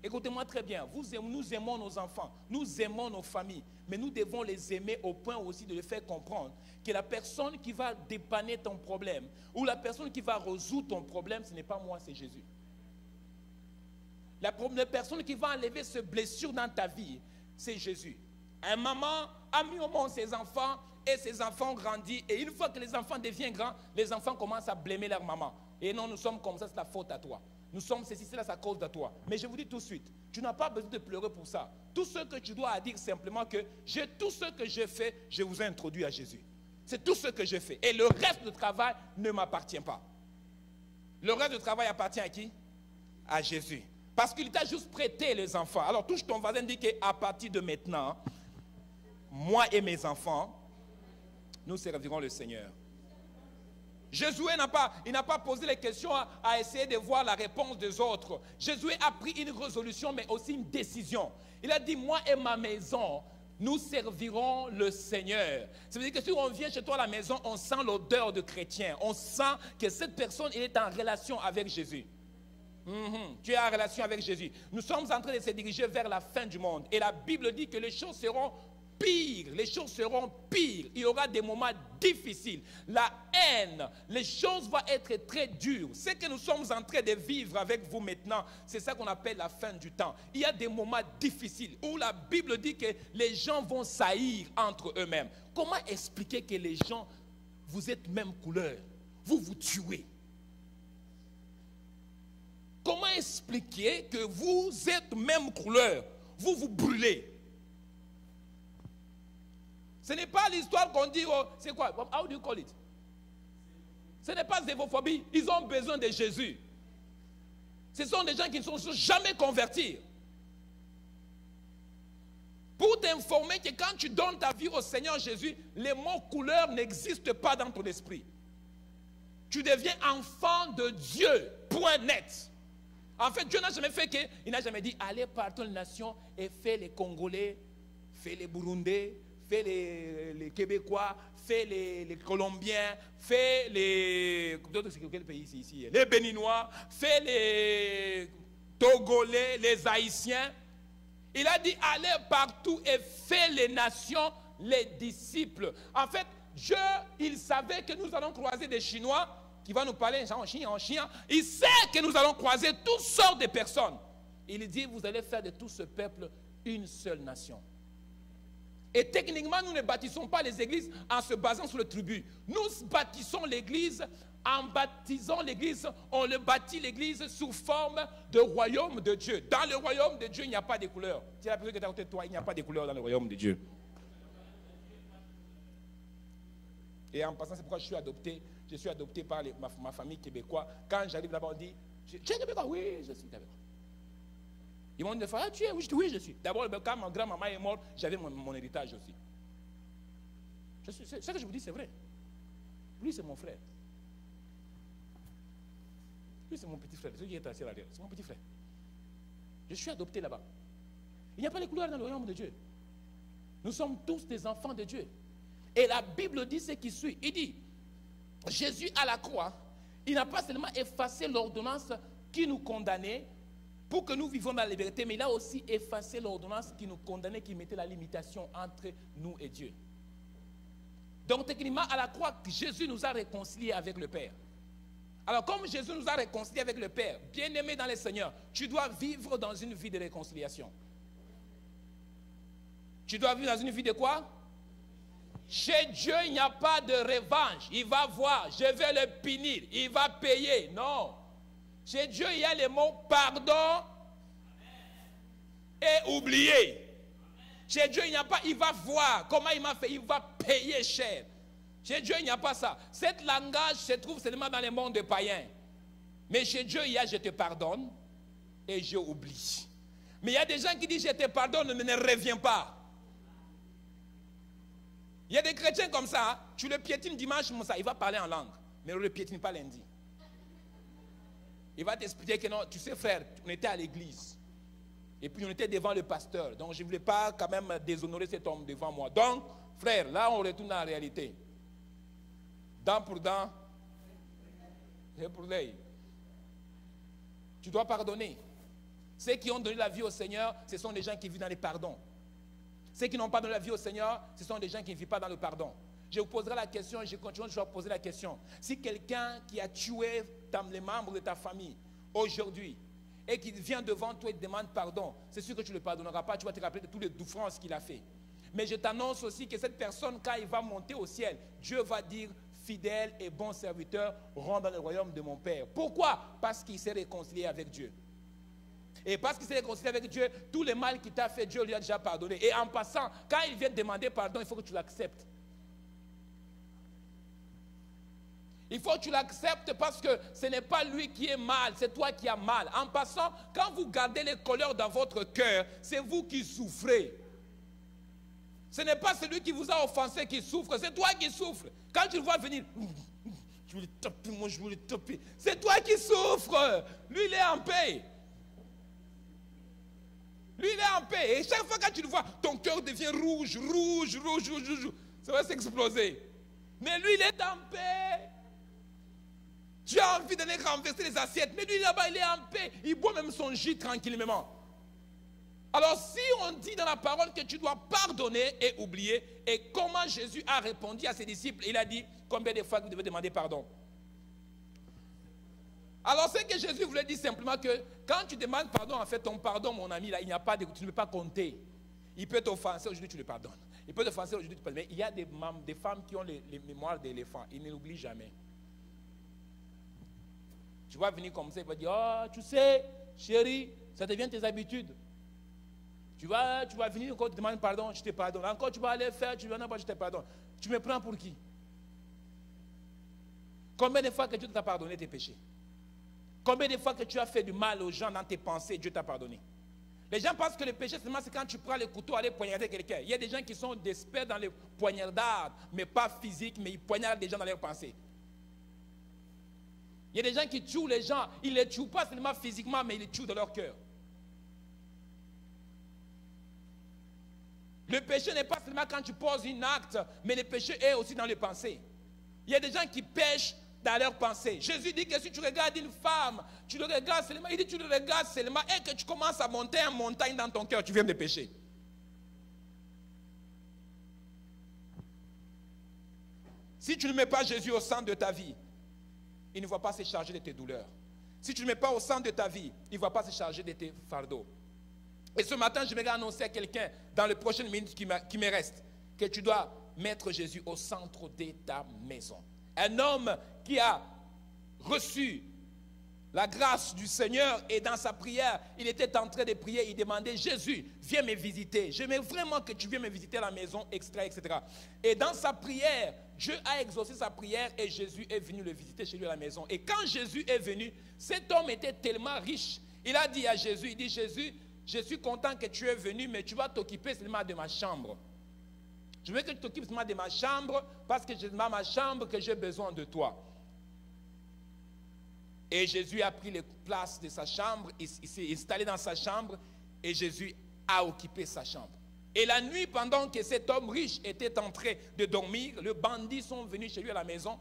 Écoutez-moi très bien, nous aimons nos enfants, nous aimons nos familles, mais nous devons les aimer au point aussi de les faire comprendre que la personne qui va dépanner ton problème ou la personne qui va résoudre ton problème, ce n'est pas moi, c'est Jésus. La personne qui va enlever ce blessure dans ta vie, c'est Jésus. Un maman a mis au monde ses enfants et ses enfants grandissent. Et une fois que les enfants deviennent grands, les enfants commencent à blâmer leur maman. Et non, nous sommes comme ça, c'est la faute à toi. Nous sommes ceci, c'est à cause de toi. Mais je vous dis tout de suite, tu n'as pas besoin de pleurer pour ça. Tout ce que tu dois dire simplement que tout ce que j'ai fait, je vous ai introduit à Jésus. C'est tout ce que j'ai fait. Et le reste du travail ne m'appartient pas. Le reste du travail appartient à qui? À Jésus. Parce qu'il t'a juste prêté les enfants. Alors touche ton voisin et dis qu'à partir de maintenant, moi et mes enfants, nous servirons le Seigneur. Josué n'a pas posé les questions à essayer de voir la réponse des autres. Josué a pris une résolution, mais aussi une décision. Il a dit, moi et ma maison, nous servirons le Seigneur. Ça veut dire que si on vient chez toi à la maison, on sent l'odeur de chrétien. On sent que cette personne est en relation avec Jésus. Tu es en relation avec Jésus. Nous sommes en train de se diriger vers la fin du monde. Et la Bible dit que les choses seront pires. Les choses seront pires. Il y aura des moments difficiles. La haine, les choses vont être très dures. Ce que nous sommes en train de vivre avec vous maintenant, c'est ça qu'on appelle la fin du temps. Il y a des moments difficiles où la Bible dit que les gens vont saillir entre eux-mêmes. Comment expliquer que les gens, vous êtes même couleur, vous vous tuez? Comment expliquer que vous êtes même couleur, vous vous brûlez? Ce n'est pas l'histoire qu'on dit, oh, c'est quoi? How do you call it? Ce n'est pas zévophobie, ils ont besoin de Jésus. Ce sont des gens qui ne sont jamais convertis. Pour t'informer que quand tu donnes ta vie au Seigneur Jésus, les mots couleur n'existent pas dans ton esprit. Tu deviens enfant de Dieu, point net. En fait, Dieu n'a jamais fait que, il n'a jamais dit, allez partout les nations et fais les Congolais, fais les Burundais, fais les Québécois, fais les Colombiens, fais les... Quel pays c'est ici? Les Béninois, fais les Togolais, les Haïtiens. Il a dit, allez partout et fais les nations, les disciples. En fait, Dieu, il savait que nous allons croiser des Chinois qui vont nous parler en chien. Il sait que nous allons croiser toutes sortes de personnes. Il dit, vous allez faire de tout ce peuple une seule nation. Et techniquement, nous ne bâtissons pas les églises en se basant sur le tribut. Nous bâtissons l'église, en baptisant l'église, on le bâtit l'église sous forme de royaume de Dieu. Dans le royaume de Dieu, il n'y a pas de couleur. Tu as la personne qui est à côté de toi, il n'y a pas de couleur dans le royaume de Dieu. Et en passant, c'est pourquoi je suis adopté. Je suis adopté par ma famille québécoise. Quand j'arrive là-bas, on dit, tu es québécois? Oui, je suis québécois. Ils m'ont dit, ah, tu es? Oui, je suis. D'abord, quand ma grand-maman est morte, j'avais mon héritage aussi. Ce que je vous dis, c'est vrai. Lui, c'est mon frère. Lui, c'est mon petit frère. Celui qui est assis là-derrière, c'est mon petit frère. Je suis adopté là-bas. Il n'y a pas de couleur dans le royaume de Dieu. Nous sommes tous des enfants de Dieu. Et la Bible dit ce qui suit. Il dit, Jésus à la croix, il n'a pas seulement effacé l'ordonnance qui nous condamnait pour que nous vivions dans la liberté, mais il a aussi effacé l'ordonnance qui nous condamnait, qui mettait la limitation entre nous et Dieu. Donc techniquement, à la croix, Jésus nous a réconciliés avec le Père. Alors comme Jésus nous a réconciliés avec le Père, bien-aimé dans le Seigneur, tu dois vivre dans une vie de réconciliation. Tu dois vivre dans une vie de quoi? Chez Dieu, il n'y a pas de revanche. Il va voir, je vais le punir, il va payer. Non. Chez Dieu, il y a les mots pardon et oublier. Chez Dieu, il n'y a pas, il va voir comment il m'a fait, il va payer cher. Chez Dieu, il n'y a pas ça. Cette langage se trouve seulement dans les mondes païens. Mais chez Dieu, il y a je te pardonne et je oublie. Mais il y a des gens qui disent je te pardonne mais ne reviens pas. Il y a des chrétiens comme ça, hein? Tu le piétines dimanche, il va parler en langue, mais on ne le piétine pas lundi. Il va t'expliquer que non, tu sais frère, on était à l'église. Et puis on était devant le pasteur. Donc je ne voulais pas quand même déshonorer cet homme devant moi. Donc, frère, là on retourne à la réalité. Dent pour dent, œil pour l'œil. Tu dois pardonner. Ceux qui ont donné la vie au Seigneur, ce sont les gens qui vivent dans les pardons. Ceux qui n'ont pas donné la vie au Seigneur, ce sont des gens qui ne vivent pas dans le pardon. Je vous poserai la question et je continue, je vais poser la question. Si quelqu'un qui a tué les membres de ta famille aujourd'hui et qui vient devant toi et te demande pardon, c'est sûr que tu ne le pardonneras pas, tu vas te rappeler de toutes les souffrances qu'il a fait. Mais je t'annonce aussi que cette personne, quand il va monter au ciel, Dieu va dire, fidèle et bon serviteur, rentre dans le royaume de mon Père. Pourquoi? Parce qu'il s'est réconcilié avec Dieu. Et parce qu'il s'est réconcilié avec Dieu, tout le mal qu'il t'a fait, Dieu lui a déjà pardonné. Et en passant, quand il vient te demander pardon, il faut que tu l'acceptes. Il faut que tu l'acceptes parce que ce n'est pas lui qui est mal, c'est toi qui as mal. En passant, quand vous gardez les colères dans votre cœur, c'est vous qui souffrez. Ce n'est pas celui qui vous a offensé qui souffre, c'est toi qui souffres. Quand tu le vois venir, je voulais taper, moi je voulais taper. C'est toi qui souffres. Lui, il est en paix. Lui, il est en paix. Et chaque fois que tu le vois, ton cœur devient rouge. Ça va s'exploser. Mais lui, il est en paix. Tu as envie d'aller renverser les assiettes. Mais lui, là-bas, il est en paix. Il boit même son jus tranquillement. Alors, si on dit dans la parole que tu dois pardonner et oublier, et comment Jésus a répondu à ses disciples, il a dit, combien de fois vous devez demander pardon? Alors, c'est que Jésus voulait dire simplement que quand tu demandes pardon, en fait, ton pardon, mon ami, là, il n'y a pas de, tu ne peux pas compter. Il peut t'offenser, aujourd'hui tu le pardonnes. Il peut t'offenser, aujourd'hui tu le pardonnes. Mais il y a des femmes qui ont les mémoires d'éléphant. Ils ne l'oublient jamais. Tu vas venir comme ça, il va dire, oh, tu sais, chérie, ça devient tes habitudes. Tu vas venir encore, tu demandes pardon, je te pardonne. Encore, tu vas aller faire, tu vas je te pardonne. Tu me prends pour qui? Combien de fois que Dieu t'a pardonné tes péchés? Combien de fois que tu as fait du mal aux gens dans tes pensées, Dieu t'a pardonné? Les gens pensent que le péché, seulement c'est quand tu prends le couteau aller poignarder quelqu'un. Il y a des gens qui sont des experts dans les poignardades, mais pas physiques, mais ils poignardent des gens dans leurs pensées. Il y a des gens qui tuent les gens. Ils ne les tuent pas seulement physiquement, mais ils les tuent dans leur cœur. Le péché n'est pas seulement quand tu poses un acte, mais le péché est aussi dans les pensées. Il y a des gens qui pêchent dans leurs pensées. Jésus dit que si tu regardes une femme, tu le regardes seulement, il dit tu le regardes seulement et que tu commences à monter une montagne dans ton cœur, tu viens de pécher. Si tu ne mets pas Jésus au centre de ta vie, il ne va pas se charger de tes douleurs. Si tu ne mets pas au centre de ta vie, il ne va pas se charger de tes fardeaux. Et ce matin, je vais annoncer à quelqu'un dans les prochaines minutes qui me restent que tu dois mettre Jésus au centre de ta maison. Un homme qui a reçu la grâce du Seigneur et dans sa prière, il était en train de prier, il demandait, Jésus, viens me visiter. J'aimerais vraiment que tu viennes me visiter à la maison, etc., etc. Et dans sa prière, Dieu a exaucé sa prière et Jésus est venu le visiter chez lui à la maison. Et quand Jésus est venu, cet homme était tellement riche. Il a dit à Jésus, il dit, Jésus, je suis content que tu es venu, mais tu vas t'occuper seulement de ma chambre. Je veux que tu t'occupes seulement de ma chambre parce que c'est dans ma chambre que j'ai besoin de toi. Et Jésus a pris les places de sa chambre, il s'est installé dans sa chambre et Jésus a occupé sa chambre. Et la nuit, pendant que cet homme riche était en train de dormir, les bandits sont venus chez lui à la maison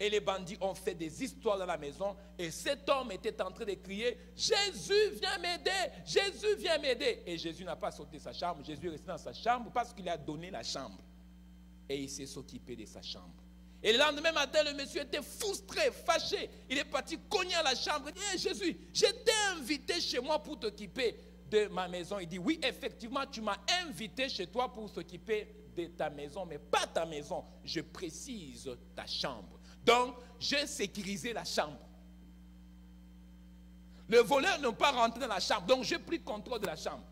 et les bandits ont fait des histoires dans la maison et cet homme était en train de crier « Jésus, viens m'aider! Jésus, viens m'aider! » Et Jésus n'a pas sorti de sa chambre, Jésus est resté dans sa chambre parce qu'il a donné la chambre. Et il s'est occupé de sa chambre. Et le lendemain matin, le monsieur était frustré, fâché. Il est parti cogner à la chambre. Il dit, hey, Jésus, je t'ai invité chez moi pour t'occuper de ma maison. Il dit, oui, effectivement, tu m'as invité chez toi pour s'occuper de ta maison, mais pas ta maison. Je précise ta chambre. Donc, j'ai sécurisé la chambre. Le voleur n'est pas rentré dans la chambre, donc j'ai pris contrôle de la chambre.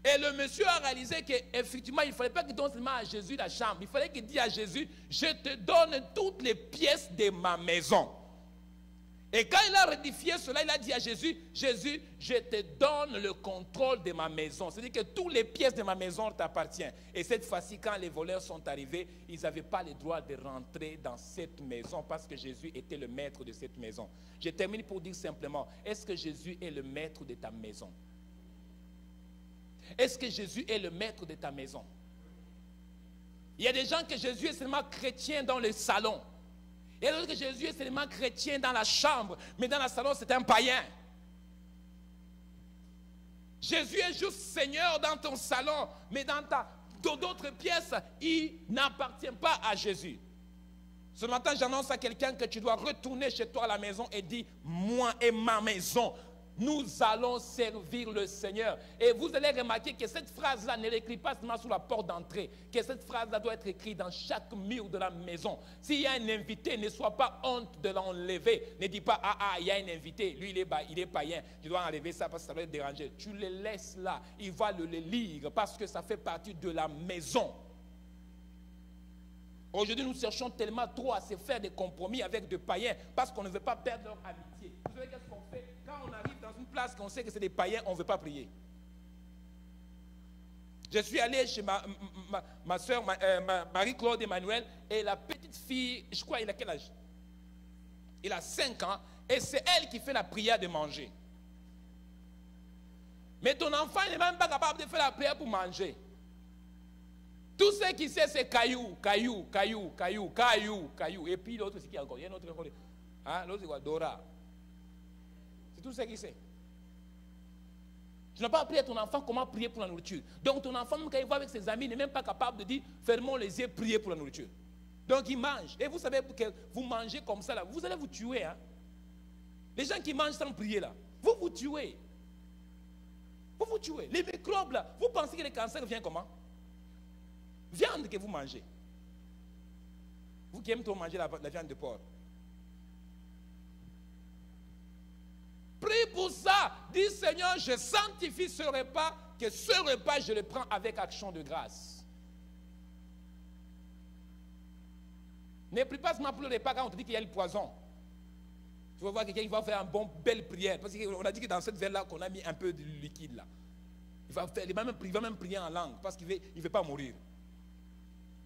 Et le monsieur a réalisé qu'effectivement, il ne fallait pas qu'il donne seulement à Jésus la chambre. Il fallait qu'il dise à Jésus, je te donne toutes les pièces de ma maison. Et quand il a rectifié cela, il a dit à Jésus, Jésus, je te donne le contrôle de ma maison. C'est-à-dire que toutes les pièces de ma maison t'appartiennent. Et cette fois-ci, quand les voleurs sont arrivés, ils n'avaient pas le droit de rentrer dans cette maison parce que Jésus était le maître de cette maison. Je termine pour dire simplement, est-ce que Jésus est le maître de ta maison? Est-ce que Jésus est le maître de ta maison? Il y a des gens que Jésus est seulement chrétien dans le salon. Il y a d'autres que Jésus est seulement chrétien dans la chambre, mais dans le salon, c'est un païen. Jésus est juste Seigneur dans ton salon, mais dans d'autres pièces, il n'appartient pas à Jésus. Ce matin, j'annonce à quelqu'un que tu dois retourner chez toi à la maison et dire, moi et ma maison, nous allons servir le Seigneur. Et vous allez remarquer que cette phrase-là ne l'écrit pas seulement sur la porte d'entrée, que cette phrase-là doit être écrite dans chaque mur de la maison. S'il y a un invité, ne sois pas honte de l'enlever. Ne dis pas, il y a un invité, lui il est païen, tu dois enlever ça parce que ça va te déranger. Tu le laisses là, il va le lire parce que ça fait partie de la maison. Aujourd'hui, nous cherchons tellement trop à se faire des compromis avec des païens parce qu'on ne veut pas perdre leur amitié. Vous savez qu'est-ce qu'on fait? Quand on arrive dans une place qu'on sait que c'est des païens, on ne veut pas prier. Je suis allé chez ma soeur, Marie-Claude Emmanuel, et la petite fille, je crois, il a quel âge? Il a 5 ans, et c'est elle qui fait la prière de manger. Mais ton enfant n'est même pas capable de faire la prière pour manger. Tout ce qu'il sait, c'est caillou, caillou, caillou, caillou, caillou, caillou. Et puis l'autre, c'est qui encore? Il y a un autre encore. Hein? L'autre, c'est quoi? Dora. C'est tout ce qu'il sait. Tu n'as pas appris à ton enfant comment prier pour la nourriture. Donc ton enfant, même quand il va avec ses amis, n'est même pas capable de dire, fermons les yeux, priez pour la nourriture. Donc il mange. Et vous savez que vous mangez comme ça, là, vous allez vous tuer. Hein? Les gens qui mangent sans prier, là, vous vous tuez. Vous vous tuez. Les microbes, là, vous pensez que le cancer vient comment? Viande que vous mangez. Vous qui aimez trop manger la viande de porc. Prie pour ça. Dis Seigneur, je sanctifie ce repas, que ce repas je le prends avec action de grâce. Ne prie pas seulement pour le repas quand on te dit qu'il y a le poison. Tu vas voir quelqu'un qui va faire une belle prière. Parce qu'on a dit que dans cette veille-là, qu'on a mis un peu de liquide là. Il va même prier en langue parce qu'il ne veut pas mourir.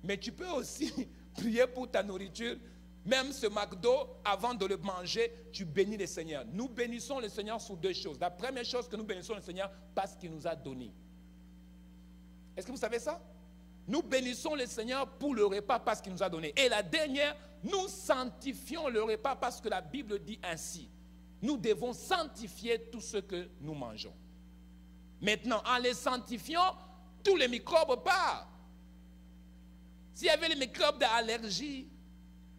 Mais tu peux aussi prier pour ta nourriture. Même ce McDo, avant de le manger, tu bénis le Seigneur. Nous bénissons le Seigneur sur 2 choses. La première chose que nous bénissons le Seigneur, parce qu'il nous a donné. Est-ce que vous savez ça? Nous bénissons le Seigneur pour le repas parce qu'il nous a donné. Et la dernière, nous sanctifions le repas parce que la Bible dit ainsi. Nous devons sanctifier tout ce que nous mangeons. Maintenant, en les sanctifiant, tous les microbes partent. S'il y avait les microbes d'allergie,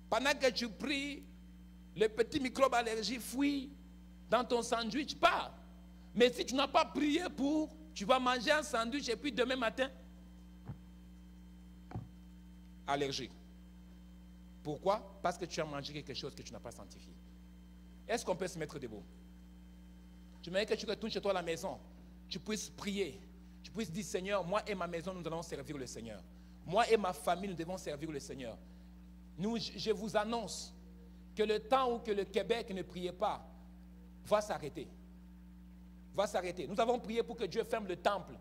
pendant que tu pries, les petits microbes d'allergie fuient dans ton sandwich, part. Mais si tu n'as pas prié pour, tu vas manger un sandwich et puis demain matin, allergie. Pourquoi? Parce que tu as mangé quelque chose que tu n'as pas sanctifié. Est-ce qu'on peut se mettre debout? Tu m'aimes que tu retournes chez toi à la maison, tu puisses prier, tu puisses dire Seigneur, moi et ma maison, nous allons servir le Seigneur. Moi et ma famille, nous devons servir le Seigneur. Je vous annonce que le temps où que le Québec ne priait pas va s'arrêter. Va s'arrêter. Nous avons prié pour que Dieu ferme le temple.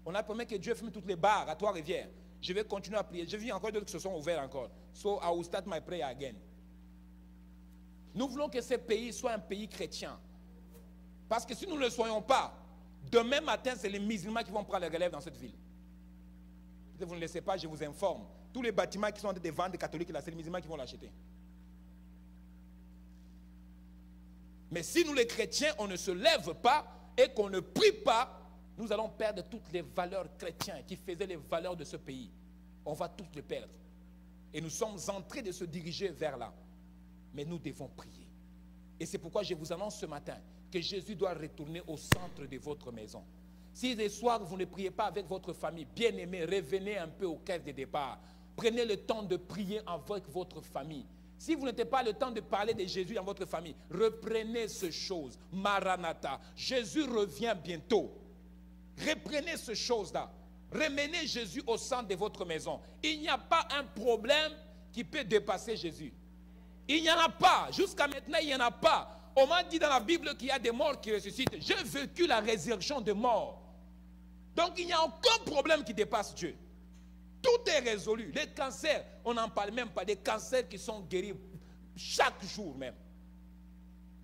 On a promis que Dieu ferme toutes les bars à Trois-Rivières. Je vais continuer à prier. J'ai vu encore d'autres qui se sont ouverts encore. So I will start my prayer again. Nous voulons que ce pays soit un pays chrétien. Parce que si nous ne le soyons pas, demain matin, c'est les musulmans qui vont prendre la relève dans cette ville. Si vous ne le laissez pas, je vous informe. Tous les bâtiments qui sont des ventes des catholiques, là, c'est les musulmans qui vont l'acheter. Mais si nous les chrétiens, on ne se lève pas et qu'on ne prie pas, nous allons perdre toutes les valeurs chrétiennes qui faisaient les valeurs de ce pays. On va toutes les perdre. Et nous sommes en train de se diriger vers là. Mais nous devons prier. Et c'est pourquoi je vous annonce ce matin que Jésus doit retourner au centre de votre maison. Si les soirs vous ne priez pas avec votre famille, bien aimés, revenez un peu au caisse de départ. Prenez le temps de prier avec votre famille. Si vous n'avez pas le temps de parler de Jésus dans votre famille, reprenez ces choses. Maranatha, Jésus revient bientôt. Reprenez ces choses-là. Remenez Jésus au centre de votre maison. Il n'y a pas un problème qui peut dépasser Jésus. Il n'y en a pas. Jusqu'à maintenant, il n'y en a pas. On m'a dit dans la Bible qu'il y a des morts qui ressuscitent. J'ai vécu la résurrection des morts. Donc, il n'y a aucun problème qui dépasse Dieu. Tout est résolu. Les cancers, on n'en parle même pas. Des cancers qui sont guéris chaque jour même.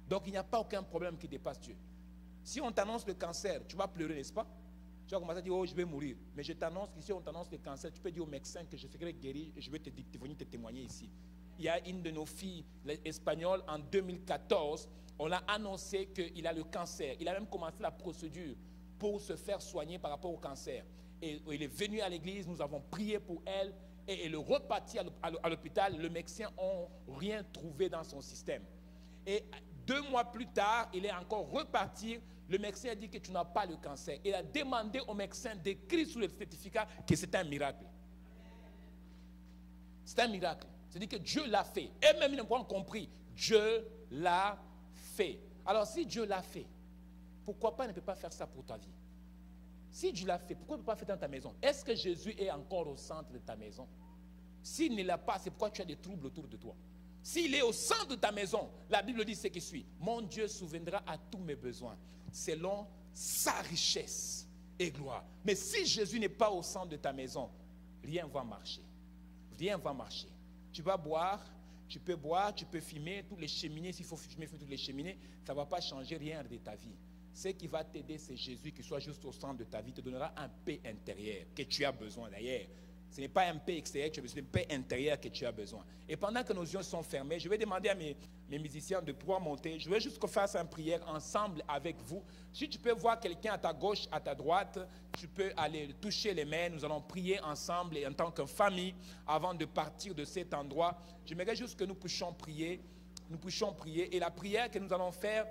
Donc, il n'y a pas aucun problème qui dépasse Dieu. Si on t'annonce le cancer, tu vas pleurer, n'est-ce pas? Tu vas commencer à dire, oh, je vais mourir. Mais je t'annonce qu'ici, on t'annonce le cancer, tu peux dire au médecin que je serai guéri et je vais venir te témoigner ici. Il y a une de nos filles espagnoles, en 2014, on a annoncé qu'il a le cancer. Il a même commencé la procédure pour se faire soigner par rapport au cancer. Et il est venu à l'église, nous avons prié pour elle, et elle est repartie à l'hôpital. Les médecins n'ont rien trouvé dans son système. Et 2 mois plus tard, il est encore reparti. Le médecin a dit que tu n'as pas le cancer. Il a demandé au médecin d'écrire sur le certificat que c'est un miracle. C'est un miracle. C'est-à-dire que Dieu l'a fait. Et même ils n'ont pas compris. Dieu l'a fait. Alors si Dieu l'a fait, pourquoi pas il ne peut pas faire ça pour ta vie? Si Dieu l'a fait, pourquoi il ne peut pas faire dans ta maison? Est-ce que Jésus est encore au centre de ta maison? S'il ne l'a pas, c'est pourquoi tu as des troubles autour de toi. S'il est au centre de ta maison, la Bible dit ce qui suit. Mon Dieu souviendra à tous mes besoins, selon sa richesse et gloire. Mais si Jésus n'est pas au centre de ta maison, rien ne va marcher. Rien ne va marcher. Tu vas boire, tu peux fumer toutes les cheminées. S'il faut fumer toutes les cheminées, ça ne va pas changer rien de ta vie. Ce qui va t'aider, c'est Jésus qui soit juste au centre de ta vie, te donnera un paix intérieur que tu as besoin d'ailleurs. Ce n'est pas un paix extérieur que tu as besoin, c'est une paix intérieure que tu as besoin. Et pendant que nos yeux sont fermés, je vais demander à mes musiciens de pouvoir monter. Je vais juste qu'on fasse une prière ensemble avec vous. Si tu peux voir quelqu'un à ta gauche, à ta droite, tu peux aller toucher les mains. Nous allons prier ensemble et en tant que famille avant de partir de cet endroit. J'aimerais juste que nous puissions prier. Nous puissions prier. Et la prière que nous allons faire,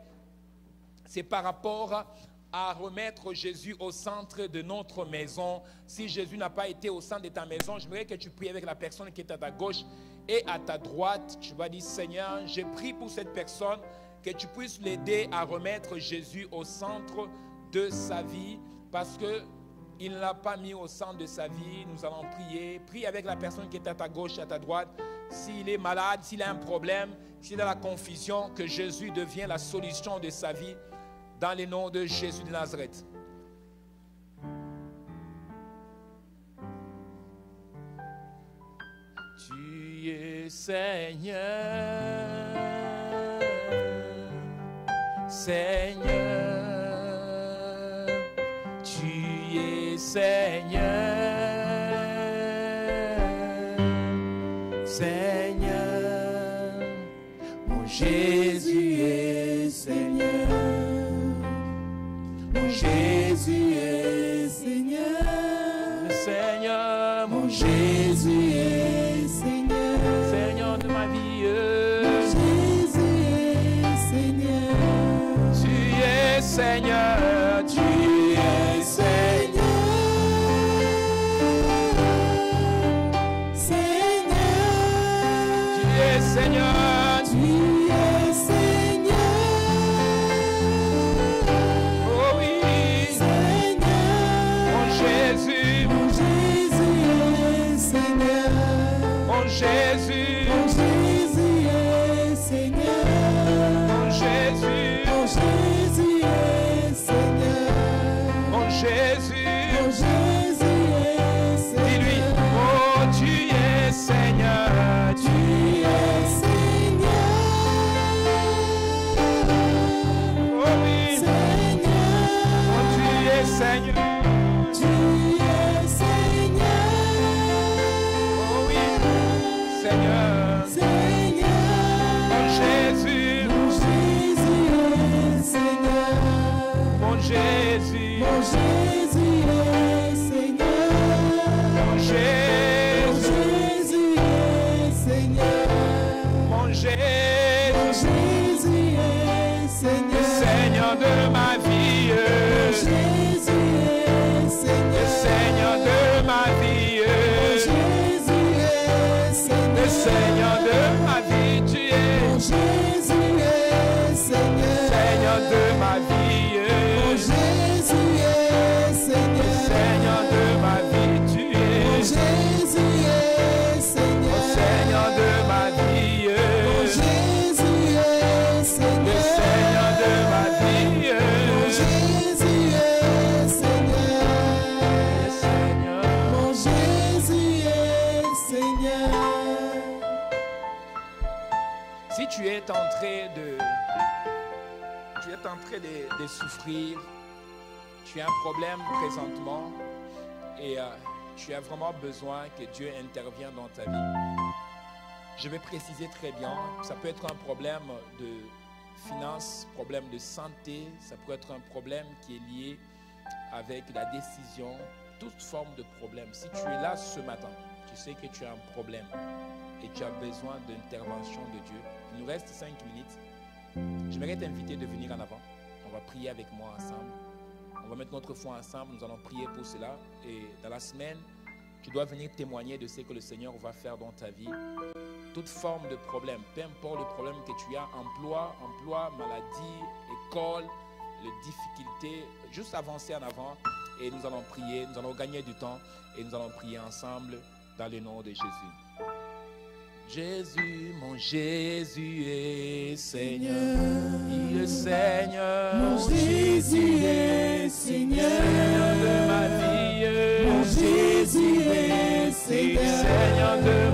c'est par rapport à remettre Jésus au centre de notre maison. Si Jésus n'a pas été au centre de ta maison, j'aimerais que tu pries avec la personne qui est à ta gauche et à ta droite. Tu vas dire, Seigneur, je prie pour cette personne, que tu puisses l'aider à remettre Jésus au centre de sa vie, parce qu'il ne l'a pas mis au centre de sa vie. Nous allons prier. Prie avec la personne qui est à ta gauche et à ta droite. S'il est malade, s'il a un problème, s'il a la confusion, que Jésus devienne la solution de sa vie. Dans le nom de Jésus de Nazareth. Tu es Seigneur, Seigneur, tu es Seigneur, Seigneur, mon Jésus est Seigneur. Jésus est Seigneur, Seigneur, mon Jésus est Seigneur, Seigneur de ma vie, Jésus est Seigneur, tu es Seigneur, tu es Seigneur, Seigneur, tu es Seigneur, tu es Seigneur. Jésus, Jésus, mon Jésus est Seigneur. mon Jésus, Jésus est Seigneur. mon Mon Jésus, Jésus est Seigneur. Seigneur de ma vie, Mon Jésus est Seigneur. Seigneur de ma vie, Mon Jésus est Seigneur. le Seigneur de ma vie, tu Mon es Jésus est Seigneur. Seigneur de ma vie, Mon Jésus est Seigneur. Seigneur de ma vie, tu Mon es Jésus est Seigneur. Seigneur de ma vie, Mon Jésus est le Seigneur. Seigneur de ma vie, Mon Jésus est Seigneur. Seigneur. Mon Jésus est Seigneur. Si tu es en train de souffrir, tu as un problème présentement et tu as vraiment besoin que Dieu intervienne dans ta vie. Je vais préciser très bien, ça peut être un problème de finances, problème de santé, ça peut être un problème qui est lié avec la décision, toute forme de problème. Si tu es là ce matin, tu sais que tu as un problème et tu as besoin d'intervention de Dieu. Il nous reste 5 minutes. J'aimerais t'inviter de venir en avant. On va prier avec moi ensemble. On va mettre notre foi ensemble. Nous allons prier pour cela. Et dans la semaine, tu dois venir témoigner de ce que le Seigneur va faire dans ta vie. Toute forme de problème, peu importe le problème que tu as, emploi, maladie, école, les difficultés, juste avancer en avant et nous allons prier, nous allons gagner du temps et nous allons prier ensemble dans le nom de Jésus. Jésus, mon Jésus est Seigneur, il est Seigneur, Mon Jésus est Seigneur. Seigneur de ma vie, Mon Jésus est Seigneur Seigneur. de